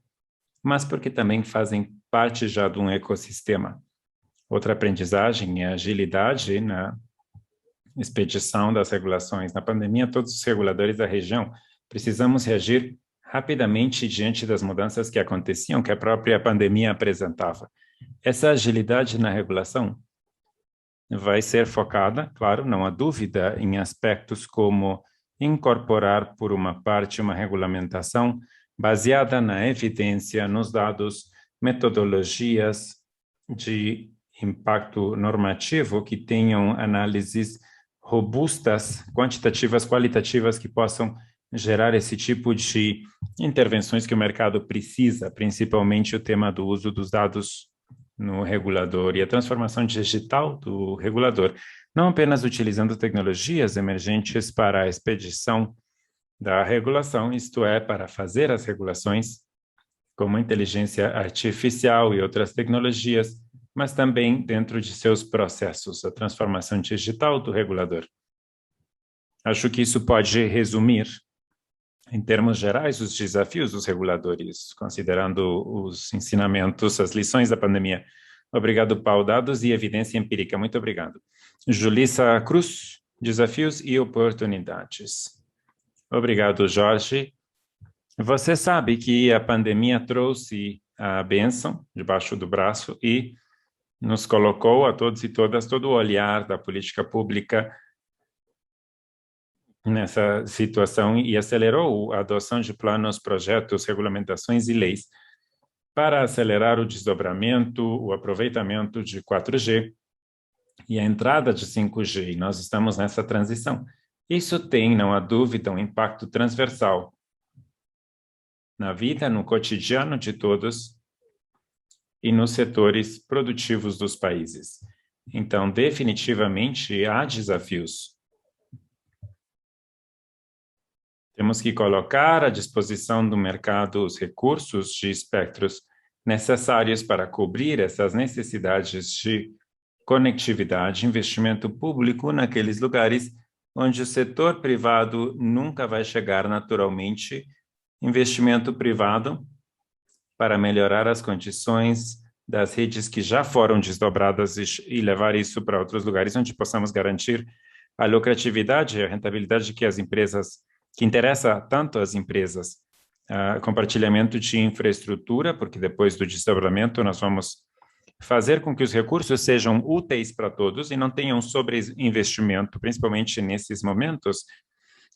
mas porque também fazem parte já de um ecossistema. Outra aprendizagem é a agilidade na expedição das regulações. Na pandemia, todos os reguladores da região precisamos reagir rapidamente diante das mudanças que aconteciam, que a própria pandemia apresentava. Essa agilidade na regulação vai ser focada, claro, não há dúvida, em aspectos como incorporar, por uma parte, uma regulamentação baseada na evidência, nos dados, metodologias de impacto normativo que tenham análises robustas, quantitativas, qualitativas, que possam gerar esse tipo de intervenções que o mercado precisa, principalmente o tema do uso dos dados no regulador e a transformação digital do regulador, não apenas utilizando tecnologias emergentes para a expedição da regulação, isto é, para fazer as regulações, como inteligência artificial e outras tecnologias, mas também dentro de seus processos, a transformação digital do regulador. Acho que isso pode resumir, em termos gerais, os desafios dos reguladores, considerando os ensinamentos, as lições da pandemia. Obrigado, Paulo. Dados e evidência empírica. Muito obrigado. Julissa Cruz, desafios e oportunidades. Obrigado, Jorge. Você sabe que a pandemia trouxe a bênção debaixo do braço e nos colocou a todos e todas todo o olhar da política pública nessa situação e acelerou a adoção de planos, projetos, regulamentações e leis para acelerar o desdobramento, o aproveitamento de 4G e a entrada de 5G. E nós estamos nessa transição. Isso tem, não há dúvida, um impacto transversal na vida, no cotidiano de todos e nos setores produtivos dos países. Então, definitivamente, há desafios. Temos que colocar à disposição do mercado os recursos de espectros necessários para cobrir essas necessidades de conectividade, investimento público naqueles lugares onde o setor privado nunca vai chegar naturalmente, investimento privado para melhorar as condições das redes que já foram desdobradas e levar isso para outros lugares onde possamos garantir a lucratividade e a rentabilidade que as empresas, que interessa tanto às empresas, compartilhamento de infraestrutura, porque depois do desdobramento nós vamos fazer com que os recursos sejam úteis para todos e não tenham sobreinvestimento, principalmente nesses momentos,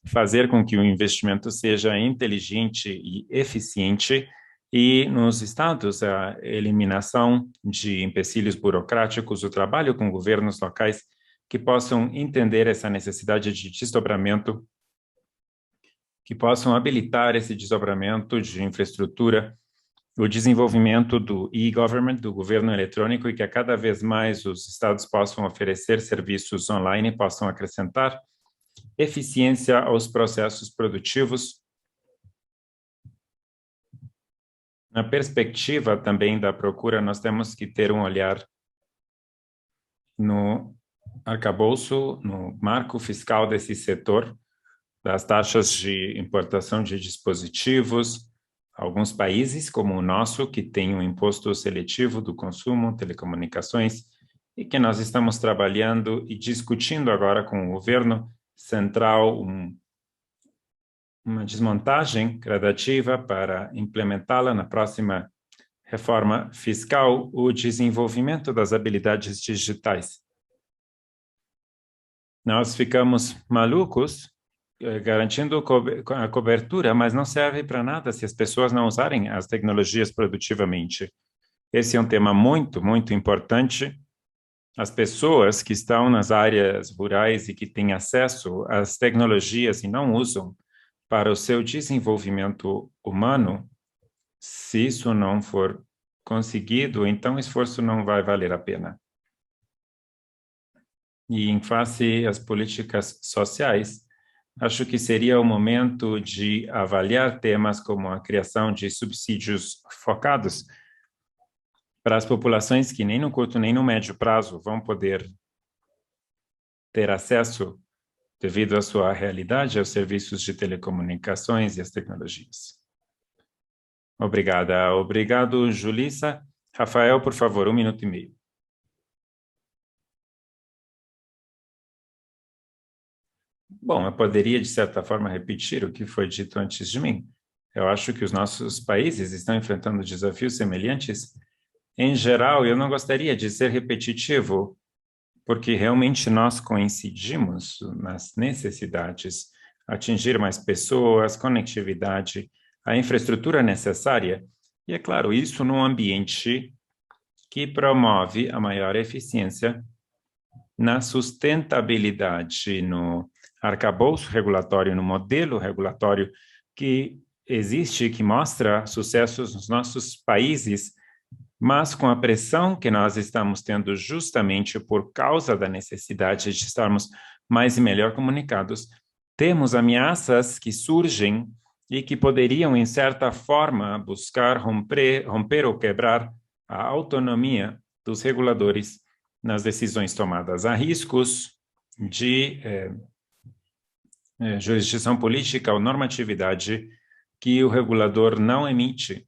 fazer com que o investimento seja inteligente e eficiente e nos estados a eliminação de empecilhos burocráticos, o trabalho com governos locais que possam entender essa necessidade de desdobramento, que possam habilitar esse desdobramento de infraestrutura, o desenvolvimento do e-government, do governo eletrônico, e que a cada vez mais os estados possam oferecer serviços online, possam acrescentar eficiência aos processos produtivos. Na perspectiva também da procura, nós temos que ter um olhar no arcabouço, no marco fiscal desse setor, das taxas de importação de dispositivos. Alguns países, como o nosso, que tem um imposto seletivo do consumo, telecomunicações, e que nós estamos trabalhando e discutindo agora com o governo central uma desmontagem gradativa para implementá-la na próxima reforma fiscal, o desenvolvimento das habilidades digitais. Nós ficamos malucos garantindo a cobertura, mas não serve para nada se as pessoas não usarem as tecnologias produtivamente. Esse é um tema muito, muito importante. As pessoas que estão nas áreas rurais e que têm acesso às tecnologias e não usam para o seu desenvolvimento humano, se isso não for conseguido, então o esforço não vai valer a pena. E em face às políticas sociais, acho que seria o momento de avaliar temas como a criação de subsídios focados para as populações que nem no curto nem no médio prazo vão poder ter acesso, devido à sua realidade, aos serviços de telecomunicações e as tecnologias. Obrigada. Obrigado, Julissa. Rafael, por favor, 1 minuto e meio. Bom, eu poderia, de certa forma, repetir o que foi dito antes de mim. Eu acho que os nossos países estão enfrentando desafios semelhantes. Em geral, eu não gostaria de ser repetitivo, porque realmente nós coincidimos nas necessidades, atingir mais pessoas, conectividade, a infraestrutura necessária. E, é claro, isso num ambiente que promove a maior eficiência na sustentabilidade, no arcabouço regulatório, no modelo regulatório que existe, que mostra sucessos nos nossos países, mas com a pressão que nós estamos tendo justamente por causa da necessidade de estarmos mais e melhor comunicados, temos ameaças que surgem e que poderiam, em certa forma, buscar romper ou quebrar a autonomia dos reguladores nas decisões tomadas. Há riscos de jurisdição política ou normatividade que o regulador não emite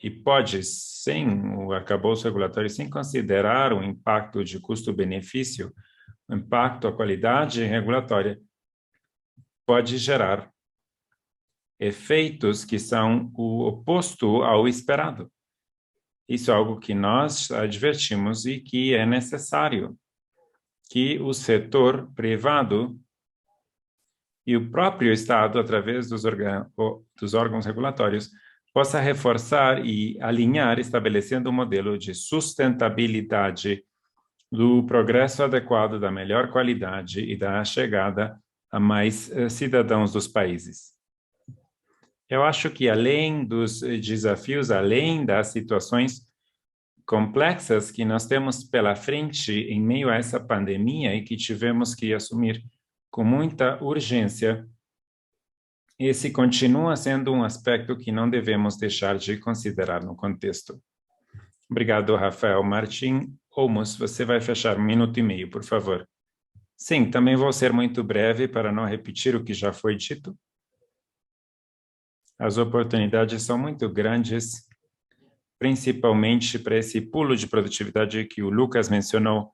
e pode, sem o arcabouço regulatório, sem considerar o impacto de custo-benefício, o impacto à qualidade regulatória, pode gerar efeitos que são o oposto ao esperado. Isso é algo que nós advertimos e que é necessário que o setor privado e o próprio Estado, através dos órgãos regulatórios, possa reforçar e alinhar, estabelecendo um modelo de sustentabilidade do progresso adequado, da melhor qualidade e da chegada a mais cidadãos dos países. Eu acho que, além dos desafios, além das situações complexas que nós temos pela frente em meio a essa pandemia e que tivemos que assumir com muita urgência, esse continua sendo um aspecto que não devemos deixar de considerar no contexto. Obrigado, Rafael. Martim Olmos, você vai fechar 1 minuto e meio, por favor. Sim, também vou ser muito breve para não repetir o que já foi dito. As oportunidades são muito grandes, principalmente para esse pulo de produtividade que o Lucas mencionou.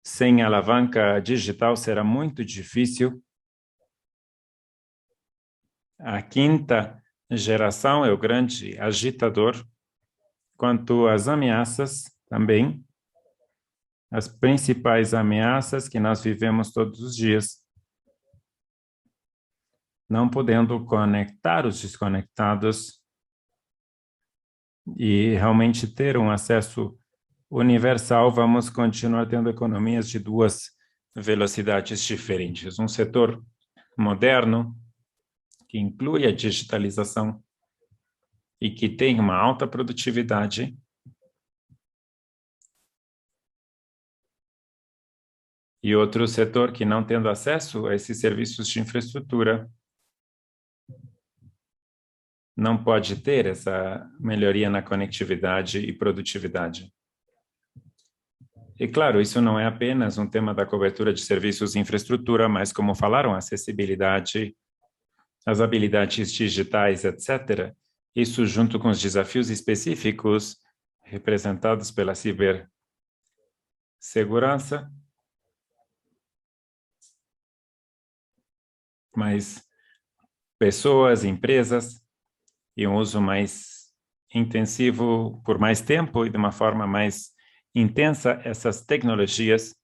Sem alavanca digital será muito difícil. A quinta geração é o grande agitador. Quanto às ameaças, também, as principais ameaças que nós vivemos todos os dias, não podendo conectar os desconectados e realmente ter um acesso universal, vamos continuar tendo economias de duas velocidades diferentes. Um setor moderno, que inclui a digitalização e que tem uma alta produtividade, e outro setor que, não tendo acesso a esses serviços de infraestrutura, não pode ter essa melhoria na conectividade e produtividade. E, claro, isso não é apenas um tema da cobertura de serviços de infraestrutura, mas, como falaram, acessibilidade, as habilidades digitais, etc. Isso junto com os desafios específicos representados pela cibersegurança, mas pessoas, empresas, e um uso mais intensivo por mais tempo e de uma forma mais intensa essas tecnologias.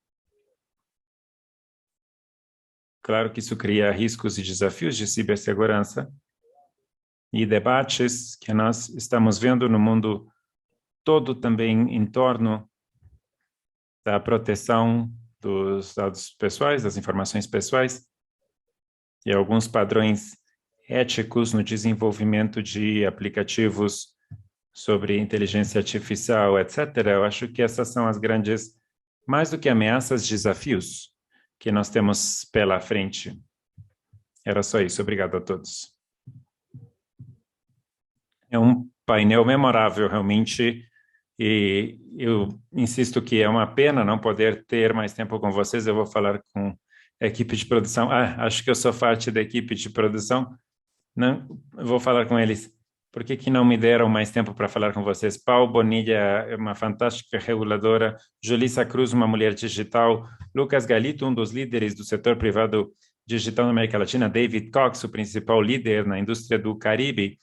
Claro que isso cria riscos e desafios de cibersegurança e debates que nós estamos vendo no mundo todo também em torno da proteção dos dados pessoais, das informações pessoais e alguns padrões éticos no desenvolvimento de aplicativos sobre inteligência artificial, etc. Eu acho que essas são as grandes, mais do que ameaças, desafios que nós temos pela frente. Era só isso. Obrigado a todos. É um painel memorável, realmente. E eu insisto que é uma pena não poder ter mais tempo com vocês. Eu vou falar com a equipe de produção. Acho que eu sou parte da equipe de produção. Não, eu vou falar com eles. Por que não me deram mais tempo para falar com vocês? Paul Bonilha é uma fantástica reguladora, Julissa Cruz, uma mulher digital, Lucas Galito, um dos líderes do setor privado digital na América Latina, David Cox, o principal líder na indústria do Caribe,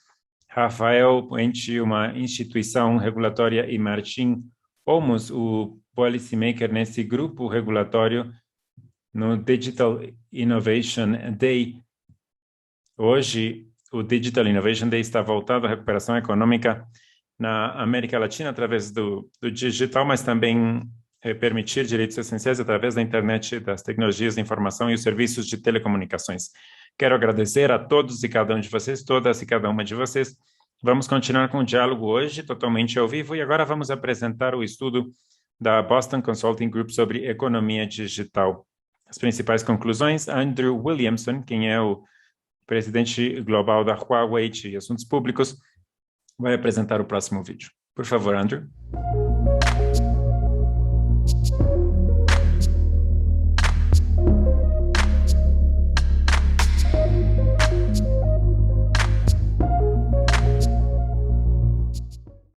Rafael Puente, uma instituição regulatória, e Martim Olmos, o policymaker nesse grupo regulatório no Digital Innovation Day. Hoje, o Digital Innovation Day está voltado à recuperação econômica na América Latina através do digital, mas também permitir direitos essenciais através da internet, das tecnologias de informação e os serviços de telecomunicações. Quero agradecer a todos e cada um de vocês, todas e cada uma de vocês. Vamos continuar com o diálogo hoje, totalmente ao vivo, e agora vamos apresentar o estudo da Boston Consulting Group sobre economia digital. As principais conclusões: Andrew Williamson, quem é o presidente global da Huawei de assuntos públicos, vai apresentar o próximo vídeo. Por favor, Andrew.